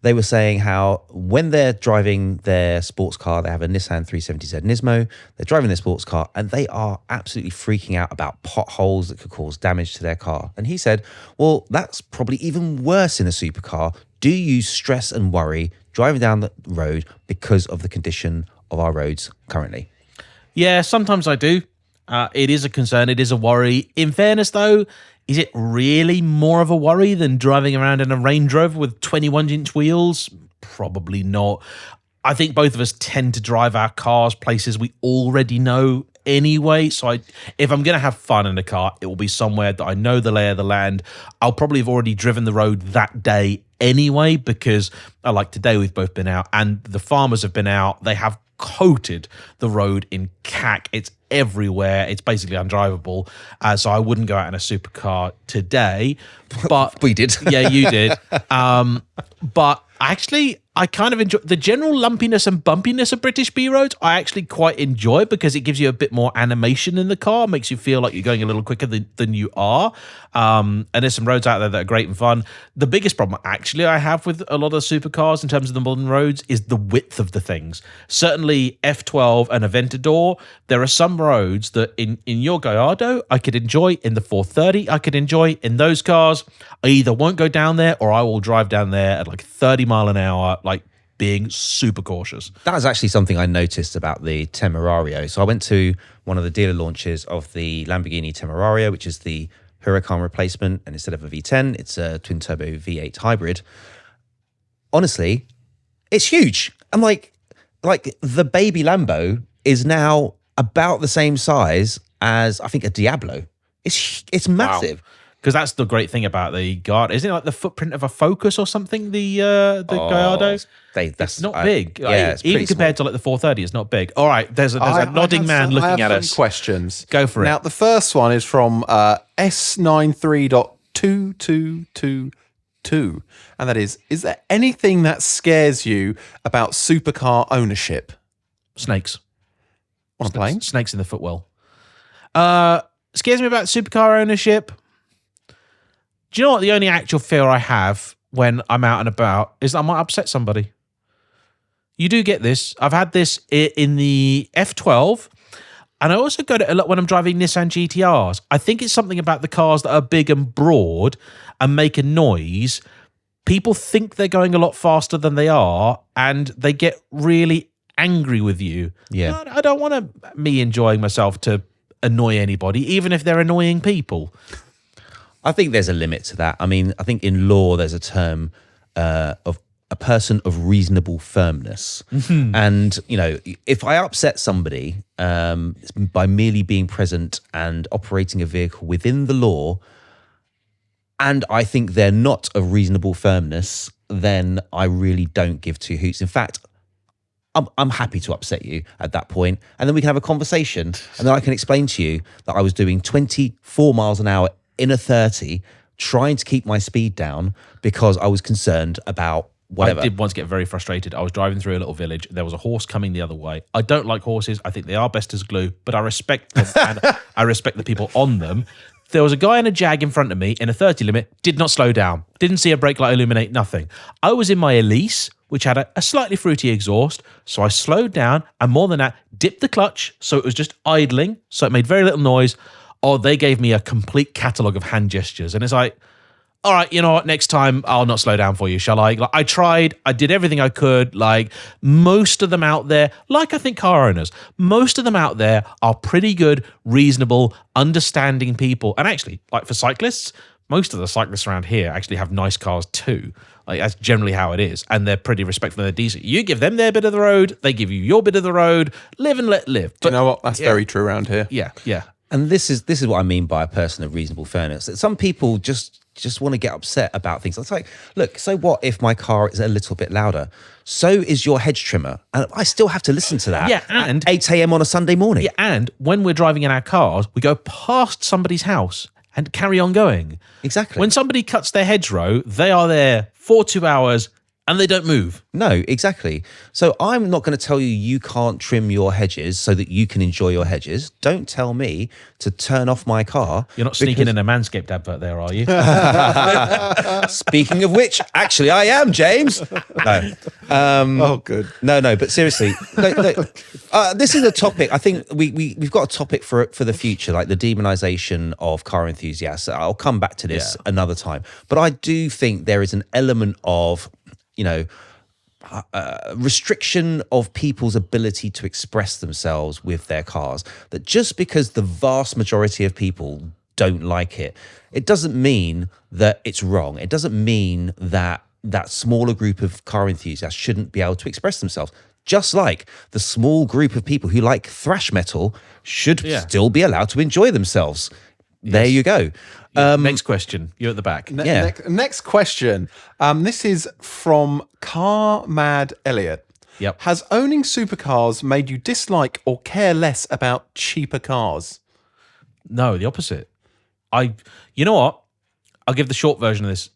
S3: They were saying how when they're driving their sports car, they have a Nissan 370Z Nismo, they're driving their sports car and they are absolutely freaking out about potholes that could cause damage to their car. And he said, well, that's probably even worse in a supercar. Do you stress and worry driving down the road because of the condition of our roads currently?
S1: Yeah, sometimes I do. It is a concern. It is a worry. In fairness, though, is it really more of a worry than driving around in a Range Rover with 21-inch wheels? Probably not. I think both of us tend to drive our cars places we already know anyway. So if I'm going to have fun in a car, it will be somewhere that I know the lay of the land. I'll probably have already driven the road that day anyway, because like today we've both been out and the farmers have been out. They have coated the road in cack. It's everywhere. It's basically undrivable. So I wouldn't go out in a supercar today. But
S3: We did.
S1: Yeah, you did. But actually, I kind of enjoy the general lumpiness and bumpiness of British B roads. I actually quite enjoy because it gives you a bit more animation in the car, makes you feel like you're going a little quicker than you are. And there's some roads out there that are great and fun. The biggest problem actually I have with a lot of supercars in terms of the modern roads is the width of the things. Certainly F12 and Aventador, there are some roads that in your Gallardo I could enjoy, in the 430 I could enjoy. In those cars, I either won't go down there or I will drive down there at like 30 mile an hour, like being super cautious.
S3: That was actually something I noticed about the Temerario. So I went to one of the dealer launches of the Lamborghini Temerario, which is the Huracan replacement, and instead of a V10, it's a twin turbo V8 hybrid. Honestly, it's huge. I'm like the baby Lambo is now about the same size as I think a Diablo. It's massive.
S1: Because that's the great thing about the Gallardo. Isn't it like the footprint of a Focus or something, the Gallardo?
S3: That's
S1: not big.
S3: Yeah, it's
S1: even
S3: pretty
S1: compared to like the 430, it's not big. All right, there's a nodding man looking at us.
S2: Questions.
S1: Go for it.
S2: Now, the first one is from S93.2222. And that is there anything that scares you about supercar ownership?
S1: Snakes.
S2: On a plane?
S1: Snakes in the footwell. Scares me about supercar ownership. Do you know what the only actual fear I have when I'm out and about is that I might upset somebody? You do get this. I've had this in the F12, and I also got it a lot when I'm driving Nissan GTRs. I think it's something about the cars that are big and broad and make a noise. People think they're going a lot faster than they are, and they get really angry with you.
S3: Yeah.
S1: I don't want me enjoying myself to annoy anybody, even if they're annoying people.
S3: I think there's a limit to that. I mean, I think in law there's a term of a person of reasonable firmness. And, you know, if I upset somebody by merely being present and operating a vehicle within the law, and I think they're not of reasonable firmness, then I really don't give two hoots. In fact, I'm happy to upset you at that point, and then we can have a conversation, and then I can explain to you that I was doing 24 miles an hour in a 30, trying to keep my speed down because I was concerned about whatever.
S1: I did once get very frustrated. I was driving through a little village. There was a horse coming the other way. I don't like horses. I think they are best as glue, but I respect them and I respect the people on them. There was a guy in a Jag in front of me in a 30 limit, did not slow down, didn't see a brake light illuminate, nothing. I was in my Elise, which had a slightly fruity exhaust, so I slowed down, and more than that, dipped the clutch, so it was just idling, so it made very little noise. Or they gave me a complete catalogue of hand gestures, and it's like, all right, you know what, next time I'll not slow down for you, shall I? Like, I tried, I did everything I could. Like, most of them out there, like I think car owners, most of them out there are pretty good, reasonable, understanding people. And actually, like for cyclists, most of the cyclists around here actually have nice cars too. Like, that's generally how it is. And they're pretty respectful and they're decent. You give them their bit of the road, they give you your bit of the road, live and let live.
S2: Do you know what? That's very true around here.
S1: Yeah, yeah.
S3: And this is what I mean by a person of reasonable fairness. That some people just want to get upset about things. It's like, look, so what if my car is a little bit louder? So is your hedge trimmer. And I still have to listen to that
S1: and
S3: at 8 a.m. on a Sunday morning.
S1: Yeah, and when we're driving in our cars, we go past somebody's house and carry on going.
S3: Exactly.
S1: When somebody cuts their hedgerow, they are there for 2 hours and they don't move.
S3: No, exactly. So I'm not going to tell you can't trim your hedges so that you can enjoy your hedges. Don't tell me to turn off my car.
S1: You're not sneaking in a Manscaped advert there, are you?
S3: Speaking of which, actually, I am, James. No.
S2: Oh, good.
S3: No, but seriously, this is a topic. I think we've got a topic for the future, like the demonization of car enthusiasts. I'll come back to this another time. But I do think there is an element of, restriction of people's ability to express themselves with their cars. That just because the vast majority of people don't like it, it doesn't mean that it's wrong. It doesn't mean that that smaller group of car enthusiasts shouldn't be able to express themselves. Just like the small group of people who like thrash metal should still be allowed to enjoy themselves. Yes. There you go.
S1: Next question. You're at the back.
S2: Next question. This is from Car Mad Elliot.
S1: Yep.
S2: Has owning supercars made you dislike or care less about cheaper cars?
S1: No, the opposite. You know what? I'll give the short version of this.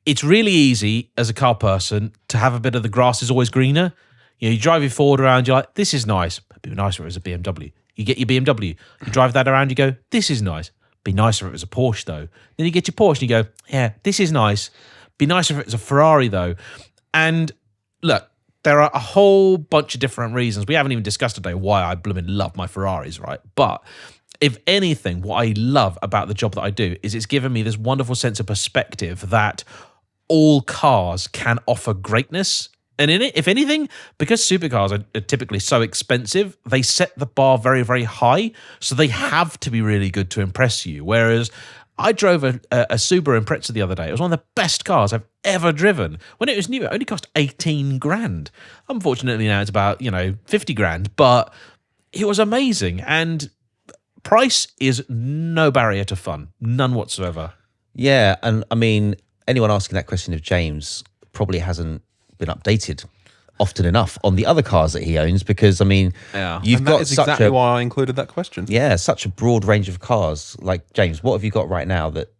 S1: It's really easy as a car person to have a bit of the grass is always greener. You know, you drive your Ford around, you're like, this is nice. It'd be nicer if it was a BMW. You get your BMW, you drive that around, you go, this is nice. Be nicer if it was a Porsche though. Then you get your Porsche and you go, yeah, this is nice. Be nicer if it was a Ferrari though. And look, there are a whole bunch of different reasons. We haven't even discussed today why I blooming love my Ferraris, right? But if anything, what I love about the job that I do is it's given me this wonderful sense of perspective that all cars can offer greatness. And in it, if anything, because supercars are typically so expensive, they set the bar very, very high. So they have to be really good to impress you. Whereas I drove a Subaru Impreza the other day. It was one of the best cars I've ever driven. When it was new, it only cost 18 grand. Unfortunately, now it's about, 50 grand. But it was amazing. And price is no barrier to fun. None whatsoever.
S3: Yeah, and I mean, anyone asking that question of James probably hasn't been updated often enough on the other cars that he owns, because I mean, you've
S2: And
S3: got
S2: that is
S3: such
S2: exactly why I included that question.
S3: such a broad range of cars. Like, James, what have you got right now that,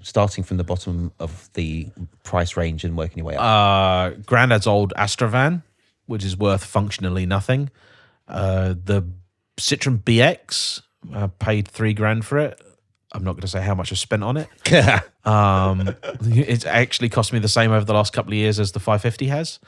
S3: starting from the bottom of the price range and working your way up?
S1: Grandad's old Astrovan, which is worth functionally nothing. The Citroen BX, paid 3 grand for it. I'm not going to say how much I've spent on it. It's actually cost me the same over the last couple of years as the 550 has.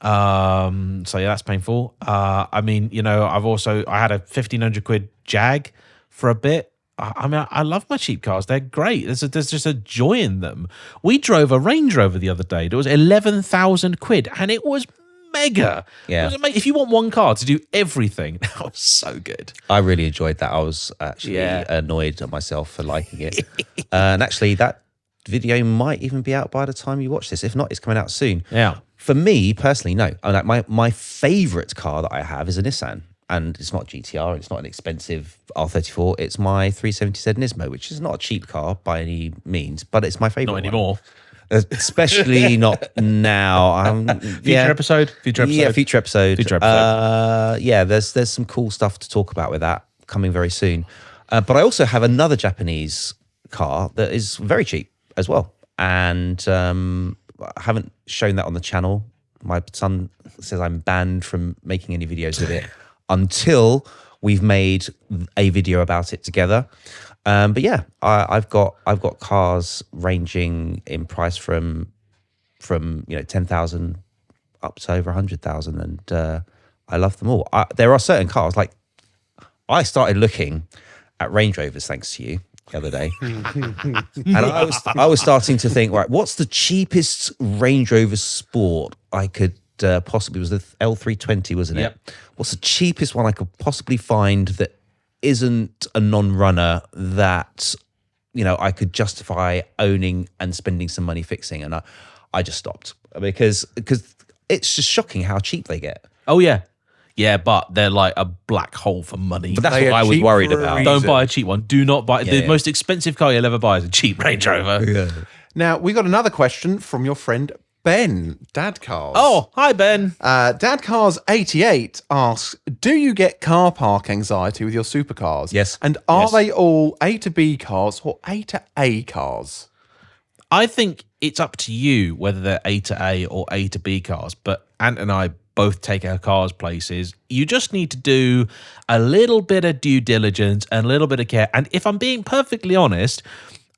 S1: So yeah, that's painful. I mean, I had a 1,500 quid Jag for a bit. I love my cheap cars. They're great. There's just a joy in them. We drove a Range Rover the other day. It was 11,000 quid and it was mega.
S3: Yeah.
S1: It was amazing. If you want one car to do everything, that was so good.
S3: I really enjoyed that. I was actually annoyed at myself for liking it. And actually, that video might even be out by the time you watch this. If not, it's coming out soon.
S1: Yeah.
S3: For me personally, no. My favorite car that I have is a Nissan. And it's not GTR, it's not an expensive R34. It's my 370Z Nismo, which is not a cheap car by any means, but it's my favorite.
S1: Not anymore.
S3: Especially not now.
S1: Future episode.
S3: Yeah, future episode.
S1: Yeah,
S3: there's some cool stuff to talk about with that coming very soon. But I also have another Japanese car that is very cheap as well. And I haven't shown that on the channel. My son says I'm banned from making any videos with it until we've made a video about it together. But yeah, I've got cars ranging in price from 10,000 up to over 100,000, and I love them all. There are certain cars, like I started looking at Range Rovers thanks to you the other day, and I was starting to think, right, what's the cheapest Range Rover Sport I could possibly, was the L320, wasn't it?
S1: Yep.
S3: What's the cheapest one I could possibly find that isn't a non-runner that I could justify owning and spending some money fixing? And I just stopped because it's just shocking how cheap they get.
S1: Oh yeah, but they're like a black hole for money.
S3: But that's
S2: They
S3: what
S2: are
S3: I was
S2: cheap
S3: worried
S2: for a
S3: about.
S2: reason.
S1: Don't buy a cheap one. Do not buy the
S3: yeah.
S1: most expensive car you'll ever buy is a cheap Range Rover.
S2: Now, we got another question from your friend Ben, Dad Cars.
S1: Oh, hi Ben.
S2: Dad Cars 88 asks, do you get car park anxiety with your supercars?
S3: Yes.
S2: And are
S1: Yes.
S2: they all A to B cars or A to A cars?
S1: I think it's up to you whether they're A to A or A to B cars, but Ant and I both take our cars places. You just need to do a little bit of due diligence and a little bit of care. And if I'm being perfectly honest,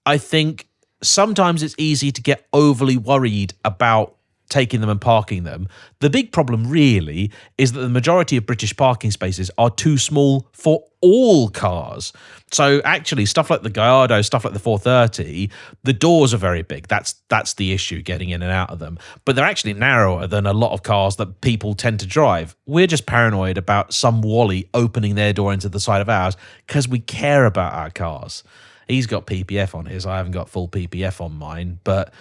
S1: I think sometimes it's easy to get overly worried about taking them and parking them. The big problem really is that the majority of British parking spaces are too small for all cars. So actually stuff like the Gallardo, stuff like the 430, the doors are very big. That's the issue, getting in and out of them. But they're actually narrower than a lot of cars that people tend to drive. We're just paranoid about some Wally opening their door into the side of ours because we care about our cars. He's got PPF on his. I haven't got full PPF on mine, but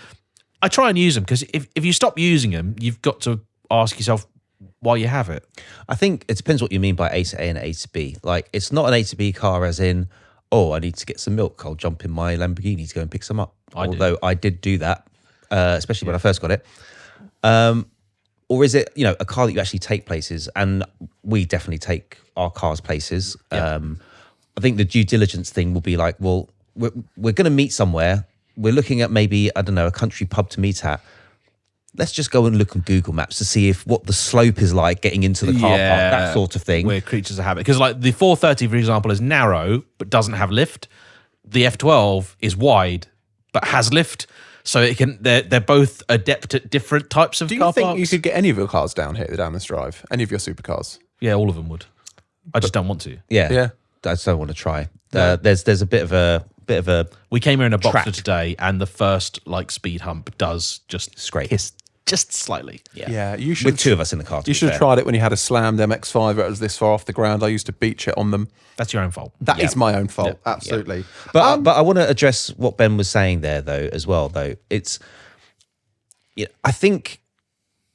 S1: I try and use them because if you stop using them, you've got to ask yourself why you have it.
S3: I think it depends what you mean by A to A and A to B. Like, it's not an A to B car as in, oh, I need to get some milk, I'll jump in my Lamborghini to go and pick some up. Although I did do that, especially when I first got it. or is it, you know, a car that you actually take places? And we definitely take our cars places. I think the due diligence thing will be like, well, we're going to meet somewhere. We're looking at maybe, I don't know, a country pub to meet at. Let's just go and look on Google Maps to see what the slope is like getting into the car park, that sort of thing.
S1: We're creatures of habit. Because like the 430, for example, is narrow but doesn't have lift. The F12 is wide but has lift. So it can. They're both adept at different types of
S2: Do you
S1: car
S2: think
S1: parks.
S2: you could get any of your cars down here down this drive? Any of your supercars?
S1: Yeah, all of them would. I just don't want to.
S3: Yeah. I just don't want to try. There's a bit of a
S1: We came here in a Boxster
S3: Track.
S1: today, and the first like speed hump does just
S3: Scrape.
S1: hiss just slightly.
S2: Yeah, you should.
S3: with two of us in the car. To
S2: You
S3: be
S2: should have
S3: fair.
S2: tried it when you had a slammed MX-5 that was this far off the ground. I used to beach it on them.
S1: That's your own fault.
S2: That is my own fault.
S1: Yeah.
S2: Absolutely.
S3: But I want to address what Ben was saying there, though, as well. Though it's, I think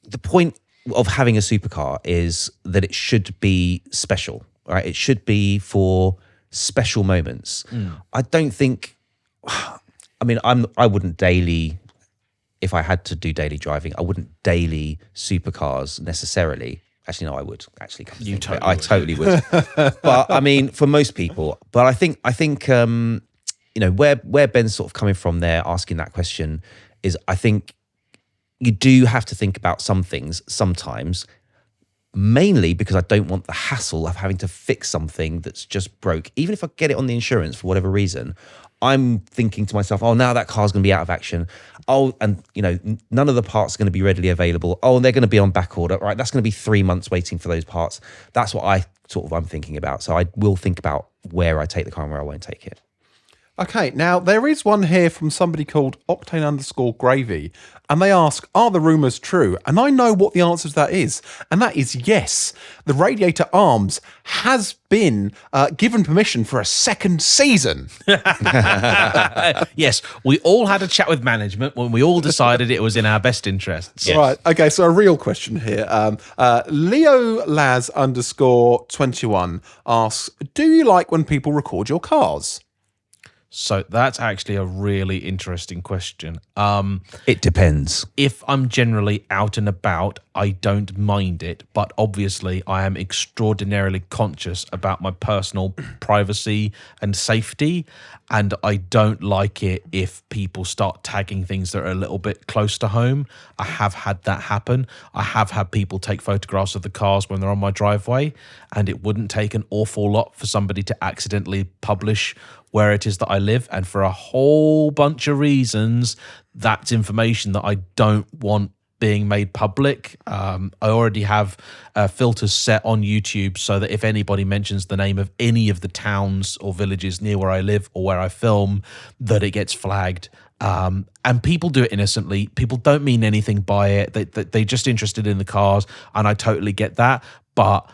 S3: the point of having a supercar is that it should be special, right? It should be for special moments. I don't think. I mean, I wouldn't daily. If I had to do daily driving, I wouldn't daily supercars necessarily. Actually, no, I would. Actually, come to think of it, I totally would. But I mean, for most people. But I think where Ben's sort of coming from there, asking that question, is I think you do have to think about some things sometimes, mainly because I don't want the hassle of having to fix something that's just broke. Even if I get it on the insurance for whatever reason, I'm thinking to myself, oh, now that car's going to be out of action. Oh, and none of the parts are going to be readily available. Oh, and they're going to be on back order. Right, that's going to be 3 months waiting for those parts. That's what I'm thinking about. So I will think about where I take the car and where I won't take it.
S2: Okay, now there is one here from somebody called Octane_Gravy, and they ask, are the rumours true? And I know what the answer to that is, and that is yes. The Radiator Arms has been given permission for a second season.
S1: Yes, we all had a chat with management when we all decided it was in our best interests.
S2: Right, okay, so a real question here. Leo Laz _21 asks, do you like when people record your cars?
S1: So that's actually a really interesting question.
S3: It depends.
S1: If I'm generally out and about, I don't mind it, but obviously I am extraordinarily conscious about my personal privacy and safety, and I don't like it if people start tagging things that are a little bit close to home. I have had that happen. I have had people take photographs of the cars when they're on my driveway, and it wouldn't take an awful lot for somebody to accidentally publish where it is that I live, and for a whole bunch of reasons, that's information that I don't want being made public. I already have filters set on YouTube so that if anybody mentions the name of any of the towns or villages near where I live or where I film, that it gets flagged. And people do it innocently. People don't mean anything by it. They're just interested in the cars, and I totally get that. But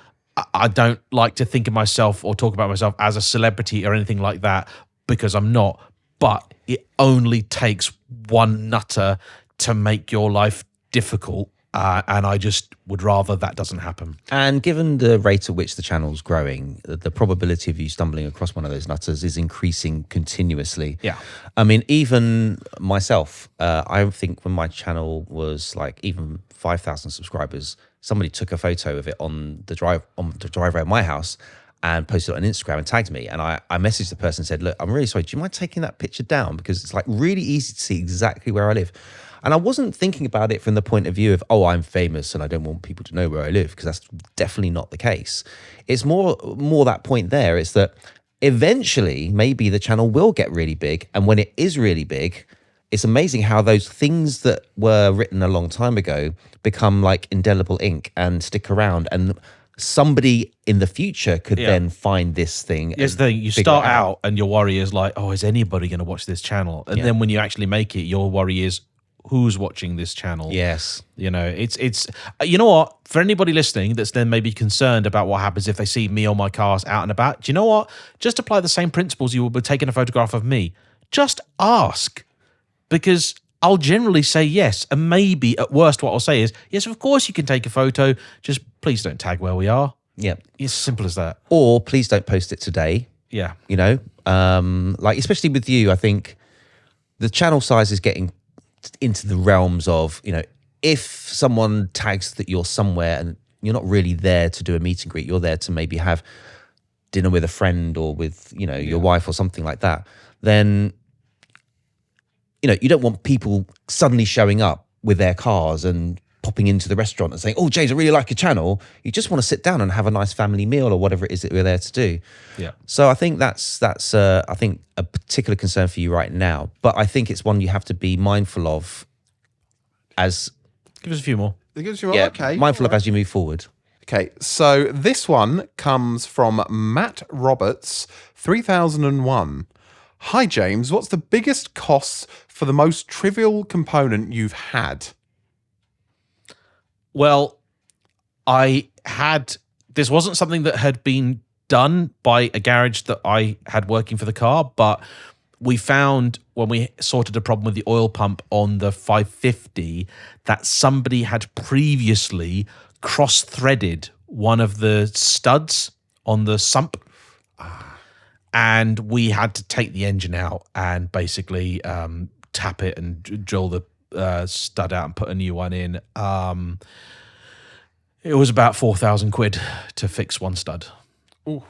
S1: I don't like to think of myself or talk about myself as a celebrity or anything like that, because I'm not. But it only takes one nutter to make your life difficult, and I just would rather that doesn't happen.
S3: And given the rate at which the channel's growing, the probability of you stumbling across one of those nutters is increasing continuously.
S1: Yeah.
S3: I mean, even myself, I think when my channel was like even 5,000 subscribers, somebody took a photo of it on the driveway of my house and posted it on Instagram and tagged me. And I messaged the person and said, look, I'm really sorry. Do you mind taking that picture down? Because it's like really easy to see exactly where I live. And I wasn't thinking about it from the point of view of, oh, I'm famous and I don't want people to know where I live, because that's definitely not the case. It's more that point there. It's that eventually maybe the channel will get really big. And when it is really big, it's amazing how those things that were written a long time ago become like indelible ink and stick around, and somebody in the future could then find this thing.
S1: Yes, the thing, you start out and your worry is like, oh, is anybody going to watch this channel? And then when you actually make it, your worry is, who's watching this channel?
S3: Yes.
S1: It's you know what? For anybody listening that's then maybe concerned about what happens if they see me or my cars out and about, do you know what? Just apply the same principles you would be taking a photograph of me. Just ask. Because I'll generally say yes. And maybe at worst what I'll say is, yes, of course you can take a photo. Just please don't tag where we are.
S3: Yeah.
S1: It's simple as that.
S3: Or please don't post it today.
S1: Yeah.
S3: Like especially with you, I think the channel size is getting into the realms of, if someone tags that you're somewhere and you're not really there to do a meet and greet, you're there to maybe have dinner with a friend or with, your wife or something like that, then, you don't want people suddenly showing up with their cars and popping into the restaurant and saying, "Oh, James, I really like your channel." You just want to sit down and have a nice family meal or whatever it is that we're there to do.
S1: Yeah.
S3: So I think that's I think a particular concern for you right now, but I think it's one you have to be mindful of as
S1: Give us a few more.
S2: Okay.
S3: mindful of as you move forward.
S2: Okay, so this one comes from Matt Roberts, 3001. Hi, James. What's the biggest costs for the most trivial component you've had?
S1: Well, this wasn't something that had been done by a garage that I had working for the car, but we found when we sorted a problem with the oil pump on the 550 that somebody had previously cross-threaded one of the studs on the sump. And we had to take the engine out and basically tap it and drill the stud out and put a new one in. It was about 4,000 quid to fix one stud.
S2: Ooh.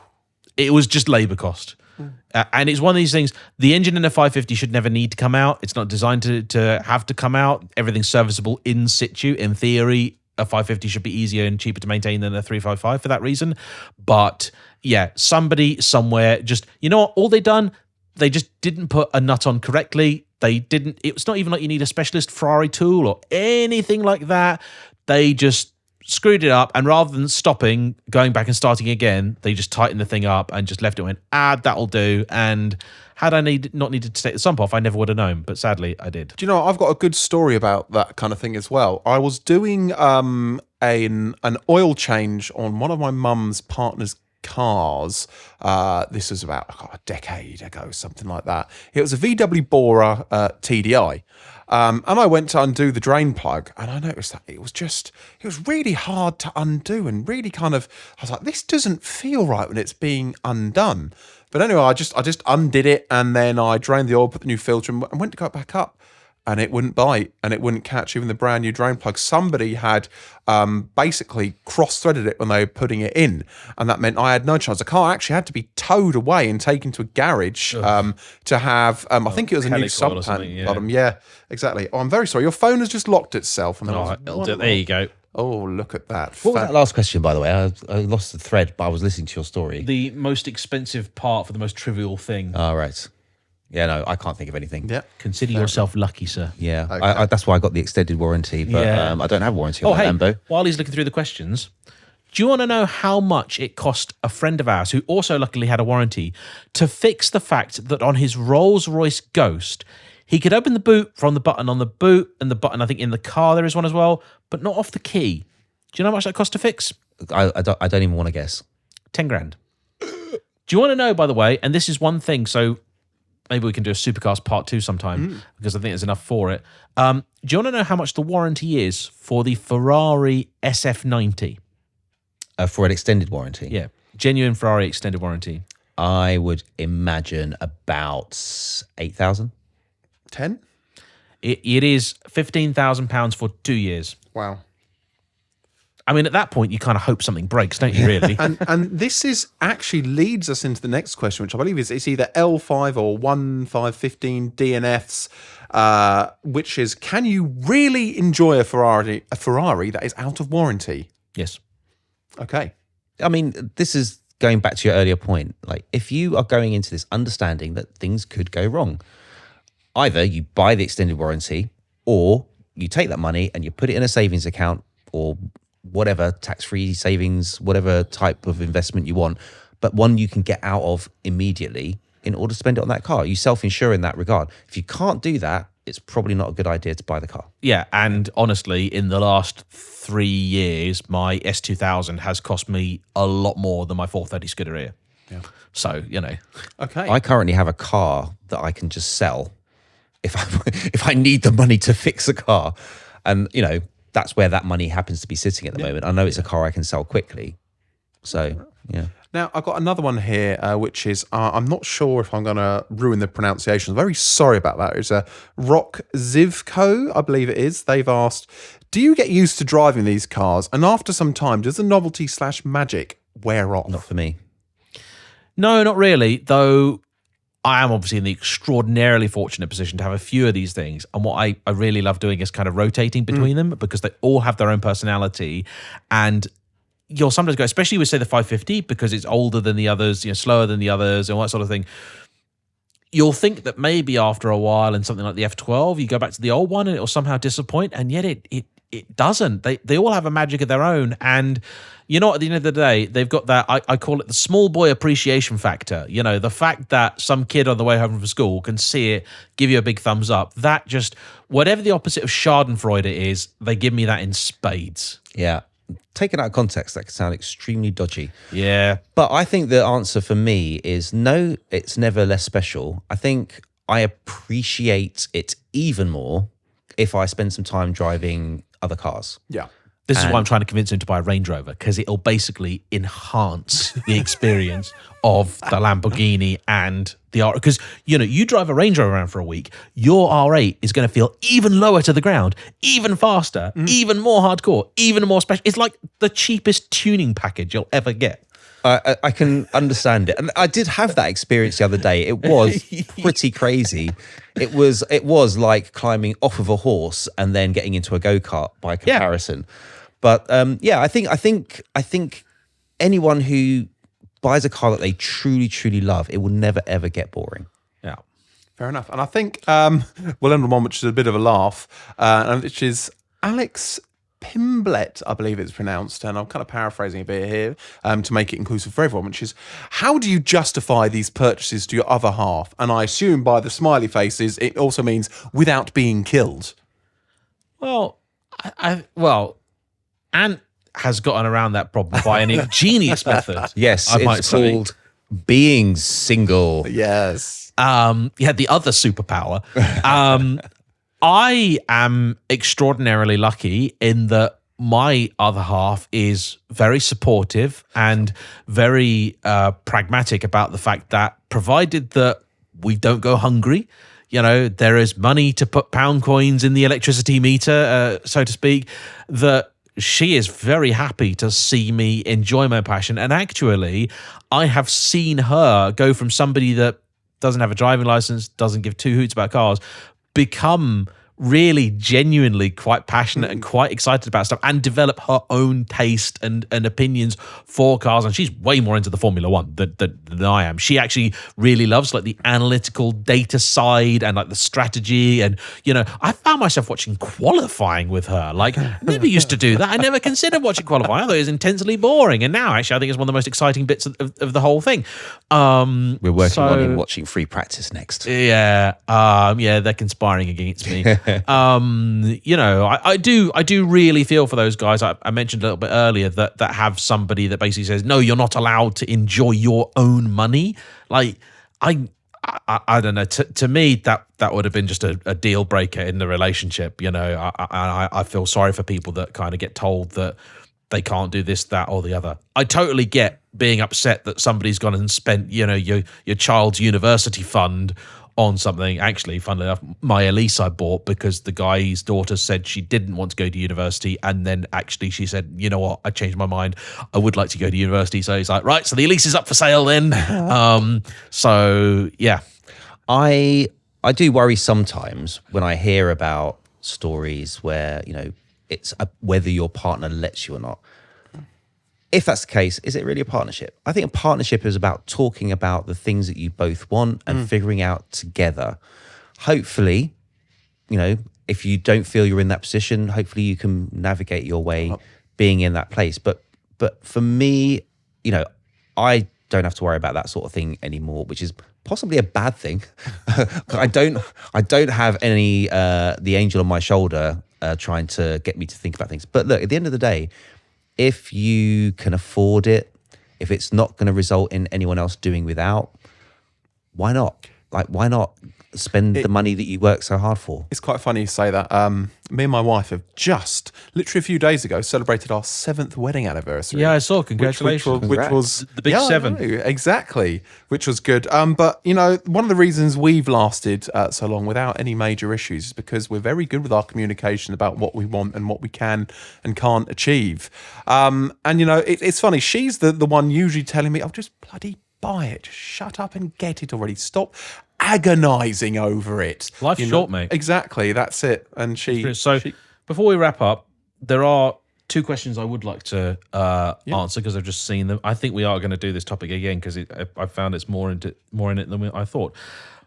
S1: It was just labor cost. And it's one of these things, the engine in a 550 should never need to come out. It's not designed to have to come out. Everything's serviceable in situ. In theory, a 550 should be easier and cheaper to maintain than a 355 for that reason. But yeah, somebody somewhere just, you know what, all they done, they just didn't put a nut on correctly. It's not even like you need a specialist Ferrari tool or anything like that. They just screwed it up, and rather than stopping, going back and starting again, they just tightened the thing up and just left it, went, that'll do. And had I not needed to take the sump off, I never would have known, but sadly I did.
S2: Do you know, I've got a good story about that kind of thing as well. I was doing an oil change on one of my mum's partner's cars. This was about a decade ago, something like that. It was a VW Bora TDI. And I went to undo the drain plug, and I noticed that it was really hard to undo, and really I was like, this doesn't feel right when it's being undone. But anyway, I just undid it, and then I drained the oil, put the new filter in, and went to go back up, and it wouldn't bite, and it wouldn't catch even the brand new drain plug. Somebody had basically cross-threaded it when they were putting it in, and that meant I had no chance. The car actually had to be towed away and taken to a garage to have, I think it was a new sub bottom. Yeah, exactly. Oh, I'm very sorry. Your phone has just locked itself. And
S1: There you go.
S2: Oh, look at that.
S3: What was that last question, by the way? I lost the thread, but I was listening to your story.
S1: The most expensive part for the most trivial thing.
S3: Oh, right. Yeah, no, I can't think of anything.
S2: Yeah.
S1: Consider yourself lucky, sir.
S3: Yeah,
S2: Okay.
S3: that's why I got the extended warranty, but I don't have a warranty on that Lambo.
S1: While he's looking through the questions, do you want to know how much it cost a friend of ours, who also luckily had a warranty, to fix the fact that on his Rolls-Royce Ghost, he could open the boot from the button on the boot, and the button, I think, in the car there is one as well, but not off the key. Do you know how much that cost to fix?
S3: I don't even want to guess.
S1: 10 grand. Do you want to know, by the way, and this is one thing, so maybe we can do a Supercars part 2 sometime, because I think there's enough for it. Do you want to know how much the warranty is for the Ferrari SF90?
S3: For an extended warranty?
S1: Yeah, genuine Ferrari extended warranty.
S3: I would imagine about 8,000.
S2: 10?
S1: It is £15,000 for 2 years.
S2: Wow.
S1: I mean, at that point, you kind of hope something breaks, don't you, really?
S2: And this is actually leads us into the next question, which I believe is it's either L5 or 1515 DNFs, which is, can you really enjoy a Ferrari that is out of warranty?
S1: Yes.
S2: Okay.
S3: I mean, this is going back to your earlier point. Like, if you are going into this understanding that things could go wrong, either you buy the extended warranty or you take that money and you put it in a savings account or whatever, tax-free savings, whatever type of investment you want, but one you can get out of immediately in order to spend it on that car. You self-insure in that regard. If you can't do that, it's probably not a good idea to buy the car.
S1: Yeah, and honestly, in the last 3 years, my S2000 has cost me a lot more than my 430 Scuderia.
S2: Yeah.
S1: So, you know.
S2: Okay.
S3: I currently have a car that I can just sell if I need the money to fix a car. And, you know, that's where that money happens to be sitting at the moment. I know it's a car I can sell quickly. So, yeah.
S2: Now, I've got another one here, which is, I'm not sure if I'm going to ruin the pronunciation. Very sorry about that. It's a Rock Zivco, I believe it is. They've asked, do you get used to driving these cars? And after some time, does the novelty/magic wear off?
S3: Not for me.
S1: No, not really, though I am obviously in the extraordinarily fortunate position to have a few of these things. And what I really love doing is kind of rotating between them because they all have their own personality. And you'll sometimes go, especially with, say, the 550, because it's older than the others, slower than the others and all that sort of thing. You'll think that maybe after a while in something like the F12, you go back to the old one and it'll somehow disappoint. And yet it doesn't. They all have a magic of their own. And you know, at the end of the day, they've got that, I call it the small boy appreciation factor. The fact that some kid on the way home from school can see it, give you a big thumbs up. That just, whatever the opposite of schadenfreude it is, they give me that in spades.
S3: Yeah. Taken out of context, that could sound extremely dodgy.
S1: Yeah.
S3: But I think the answer for me is no, it's never less special. I think I appreciate it even more if I spend some time driving other cars.
S2: Yeah.
S1: This is why I'm trying to convince him to buy a Range Rover, because it'll basically enhance the experience of the Lamborghini and the R. Because, you drive a Range Rover around for a week, your R8 is going to feel even lower to the ground, even faster, even more hardcore, even more special. It's like the cheapest tuning package you'll ever get.
S3: I can understand it. And I did have that experience the other day. It was pretty crazy. It was like climbing off of a horse and then getting into a go-kart by comparison. Yeah. But I think anyone who buys a car that they truly, truly love, it will never, ever get boring.
S1: Yeah.
S2: Fair enough. And I think we'll end on one which is a bit of a laugh, and which is Alex Pimblet, I believe it's pronounced, and I'm kind of paraphrasing a bit here to make it inclusive for everyone, which is, how do you justify these purchases to your other half? And I assume by the smiley faces, it also means without being killed.
S1: Well, Ant has gotten around that problem by an ingenious method.
S3: Yes,
S1: it's
S3: called being single.
S2: Yes.
S1: You had the other superpower. I am extraordinarily lucky in that my other half is very supportive and very pragmatic about the fact that provided that we don't go hungry, there is money to put pound coins in the electricity meter, so to speak, that she is very happy to see me enjoy my passion. And actually, I have seen her go from somebody that doesn't have a driving license, doesn't give two hoots about cars, become really genuinely quite passionate and quite excited about stuff and develop her own taste and opinions for cars. And she's way more into the Formula One than I am. She actually really loves like the analytical data side and like the strategy. And, I found myself watching qualifying with her. Like, never used to do that. I never considered watching qualifying. I thought it was intensely boring. And now actually I think it's one of the most exciting bits of the whole thing.
S3: We're working on him watching free practice next.
S1: Yeah. They're conspiring against me. I do really feel for those guys. I mentioned a little bit earlier that have somebody that basically says, no, you're not allowed to enjoy your own money. Like, I don't know. To me, that would have been just a deal breaker in the relationship. I feel sorry for people that kind of get told that they can't do this, that, or the other. I totally get being upset that somebody's gone and spent, your child's university fund on something. Actually, funnily enough, my Elise I bought because the guy's daughter said she didn't want to go to university, and then actually she said, you know what, I changed my mind, I would like to go to university. So he's like, right, so the Elise is up for sale then. So yeah,
S3: I do worry sometimes when I hear about stories where it's whether your partner lets you or not. If that's the case, is it really a partnership? I think a partnership is about talking about the things that you both want and figuring out together. Hopefully, if you don't feel you're in that position, hopefully you can navigate your way being in that place. But for me, I don't have to worry about that sort of thing anymore, which is possibly a bad thing. I don't have any the angel on my shoulder trying to get me to think about things. But look, at the end of the day, if you can afford it, if it's not going to result in anyone else doing without, why not? like, why not spend the money that you work so hard for?
S2: It's quite funny you say that. Me and my wife have just, literally a few days ago, celebrated our 7th wedding anniversary.
S1: Yeah, I saw. Congratulations.
S2: Which was
S1: The big 7.
S2: I know, exactly, which was good. But, you know, one of the reasons we've lasted so long without any major issues is because we're very good with our communication about what we want and what we can and can't achieve. And, you know, it's funny. She's the one usually telling me, oh, just bloody buy it. Just shut up and get it already. Stop agonizing over it.
S1: Life's short, mate.
S2: Exactly, that's it. And
S1: So before we wrap up, there are 2 questions I would like to answer because I've just seen them. I think we are going to do this topic again because I found it's more in it than I thought.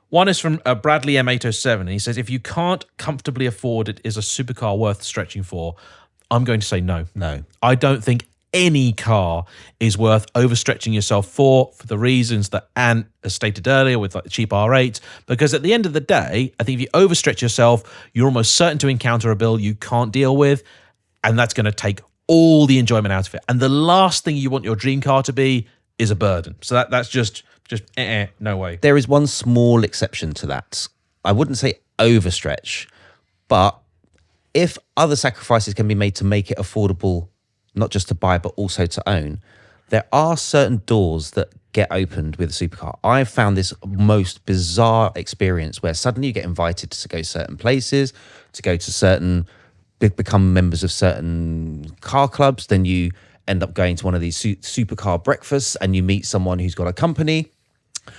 S1: One is from Bradley M807, and he says, if you can't comfortably afford it, is a supercar worth stretching for? I'm going to say no.
S3: No.
S1: I don't think any car is worth overstretching yourself for the reasons that Ant has stated earlier with like the cheap R8s, because at the end of the day, I think if you overstretch yourself, you're almost certain to encounter a bill you can't deal with, and that's going to take all the enjoyment out of it. And the last thing you want your dream car to be is a burden. So that's just no way.
S3: There is one small exception to that. I wouldn't say overstretch, but if other sacrifices can be made to make it affordable, not just to buy, but also to own, there are certain doors that get opened with a supercar. I've found this most bizarre experience where suddenly you get invited to go certain places, to go to certain, become members of certain car clubs. Then you end up going to one of these supercar breakfasts and you meet someone who's got a company,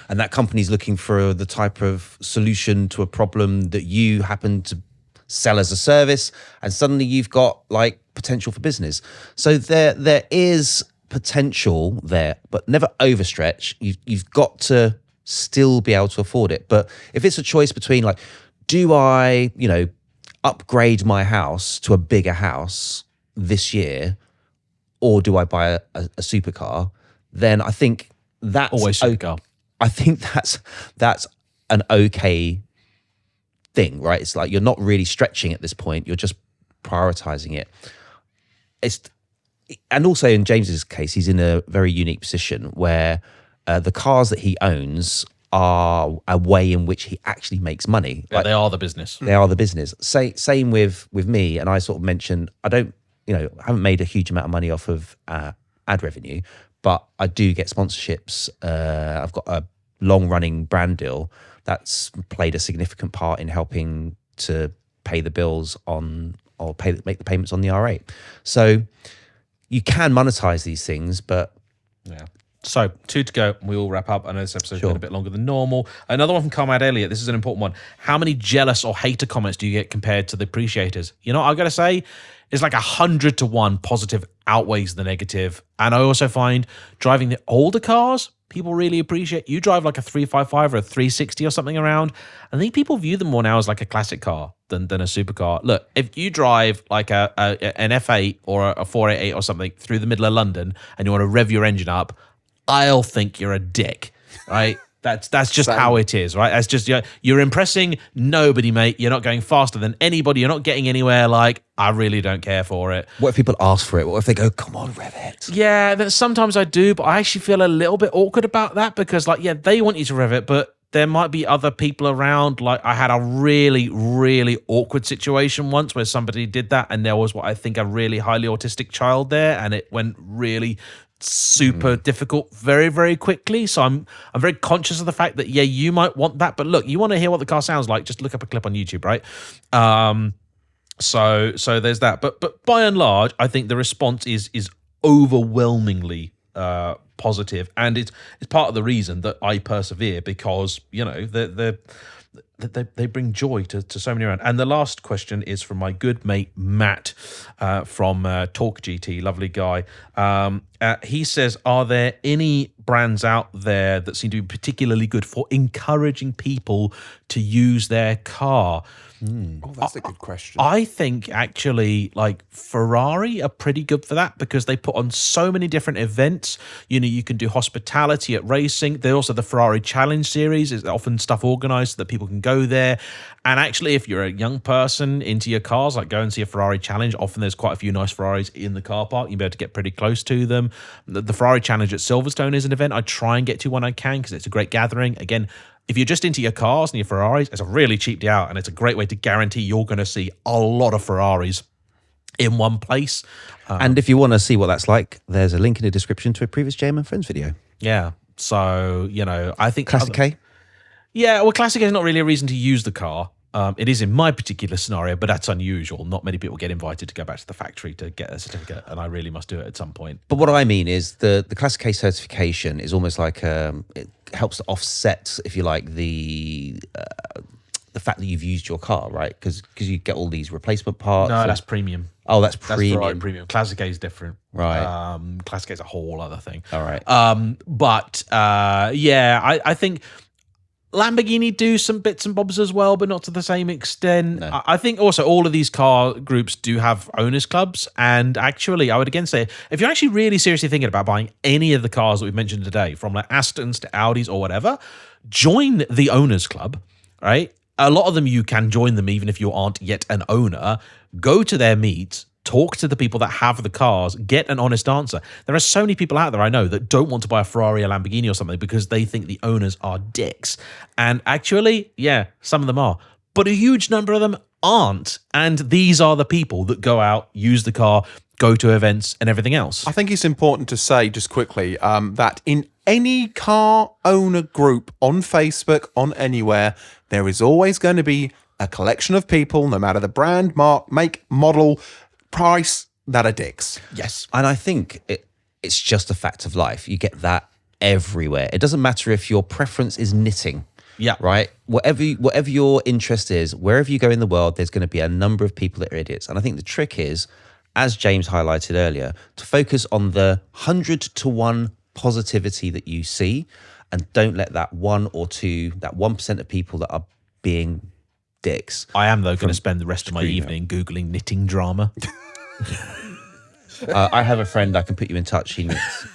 S3: and that company's looking for the type of solution to a problem that you happen to sell as a service, and suddenly you've got like potential for business. So there is potential there, but never overstretch. You've got to still be able to afford it. But if it's a choice between like, do I, you know, upgrade my house to a bigger house this year, or do I buy a supercar? Then I think that's
S1: Always supercar.
S3: I think that's an okay thing, right? It's like you're not really stretching at this point, you're just prioritizing it. And also in James's case, he's in a very unique position where the cars that he owns are a way in which he actually makes money.
S1: Yeah, they are the business.
S3: They are the business. Same with me. And I sort of mentioned, I haven't made a huge amount of money off of ad revenue, but I do get sponsorships. I've got a long-running brand deal that's played a significant part in helping to pay the bills on, or make the payments on the R8. So you can monetize these things, but
S1: yeah. So 2 to go. We all wrap up. I know this episode's been a bit longer than normal. Another one from Comrade Elliott. This is an important one. How many jealous or hater comments do you get compared to the appreciators? You know, I've got to say, it's like 100 to 1 positive outweighs the negative. And I also find driving the older cars, people really appreciate. You drive like a 355 or a 360 or something around, I think people view them more now as like a classic car than a supercar. Look, if you drive like an F8 or a 488 or something through the middle of London and you want to rev your engine up, I'll think you're a dick, right? That's just how it is, right? That's just, you're impressing nobody, mate. You're not going faster than anybody. You're not getting anywhere. Like, I really don't care for it.
S3: what if people ask for it? What if they go, come on, rev it?
S1: Yeah, then sometimes I do, but I actually feel a little bit awkward about that because, like, yeah, they want you to rev it, but there might be other people around. Like, I had a really, really awkward situation once where somebody did that, and there was what I think a really highly autistic child there, and it went really super difficult very, very quickly. So I'm very conscious of the fact that, yeah, you might want that, but look, you want to hear what the car sounds like, just look up a clip on YouTube, right? So there's that. But by and large, I think the response is overwhelmingly positive, and it's part of the reason that I persevere, because, you know, they bring joy to so many around. And the last question is from my good mate Matt from Talk GT, lovely guy. He says, are there any brands out there that seem to be particularly good for encouraging people to use their car?
S2: Oh, that's a good question.
S1: I think actually, like, Ferrari are pretty good for that because they put on so many different events. You know, you can do hospitality at racing. There's also the Ferrari Challenge series. It's often stuff organized so that people can go there. And actually, if you're a young person into your cars, like, go and see a Ferrari Challenge. Often there's quite a few nice Ferraris in the car park. You'll be able to get pretty close to them. The Ferrari Challenge at Silverstone is an event I try and get to when I can because it's a great gathering. Again, if you're just into your cars and your Ferraris, it's a really cheap day out, and it's a great way to guarantee you're going to see a lot of Ferraris in one place.
S3: And if you want to see what that's like, there's a link in the description to a previous JayEmm and Friends video.
S1: Yeah. So, I think...
S3: Classic K?
S1: Yeah, well, Classic is not really a reason to use the car. It is in my particular scenario, but that's unusual. Not many people get invited to go back to the factory to get a certificate, and I really must do it at some point.
S3: But what I mean is the Classic K certification is almost like it helps to offset, if you like, the fact that you've used your car, right? Because you get all these replacement parts.
S1: No, that's premium.
S3: Oh, that's
S1: That's
S3: premium.
S1: Ferrari premium. Classic A is different.
S3: Right.
S1: Classic A is a whole other thing.
S3: All right.
S1: I think Lamborghini do some bits and bobs as well, but not to the same extent.
S3: No.
S1: I think also all of these car groups do have owners clubs. And actually, I would again say, if you're actually really seriously thinking about buying any of the cars that we've mentioned today, from like Astons to Audis or whatever, join the owners club, right? A lot of them, you can join them even if you aren't yet an owner. Go to their meets, talk to the people that have the cars, get an honest answer. There are so many people out there I know that don't want to buy a Ferrari or Lamborghini or something because they think the owners are dicks. And actually, yeah, some of them are. But a huge number of them aren't. And these are the people that go out, use the car, go to events and everything else.
S2: I think it's important to say just quickly that in any car owner group on Facebook, on anywhere, there is always going to be a collection of people, no matter the brand, mark, make, model, price, that are dicks.
S1: Yes.
S3: And I think it's just a fact of life. You get that everywhere. It doesn't matter if your preference is knitting.
S1: Yeah.
S3: Right? Whatever your interest is, wherever you go in the world, there's going to be a number of people that are idiots. And I think the trick is, as James highlighted earlier, to focus on the 100 to 1 positivity that you see, and don't let that 1 or 2, that 1% of people that are being dicks.
S1: I am, though, going to spend the rest of my evening Googling knitting drama.
S3: I have a friend I can put you in touch. He knits.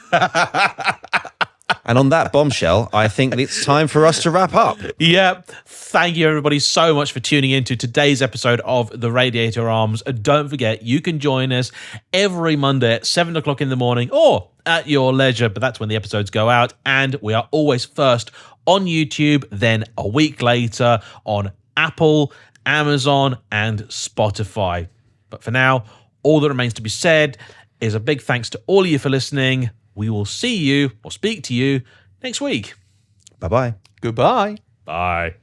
S3: And on that bombshell, I think it's time for us to wrap up.
S1: Yep. Thank you, everybody, so much for tuning in to today's episode of the Radiator Arms. Don't forget, you can join us every Monday at 7 o'clock in the morning or at your leisure, but that's when the episodes go out. And we are always first on YouTube, then a week later on Apple, Amazon, and Spotify. But for now, all that remains to be said is a big thanks to all of you for listening. We will see you or speak to you next week.
S3: Bye-bye.
S2: Goodbye.
S1: Bye.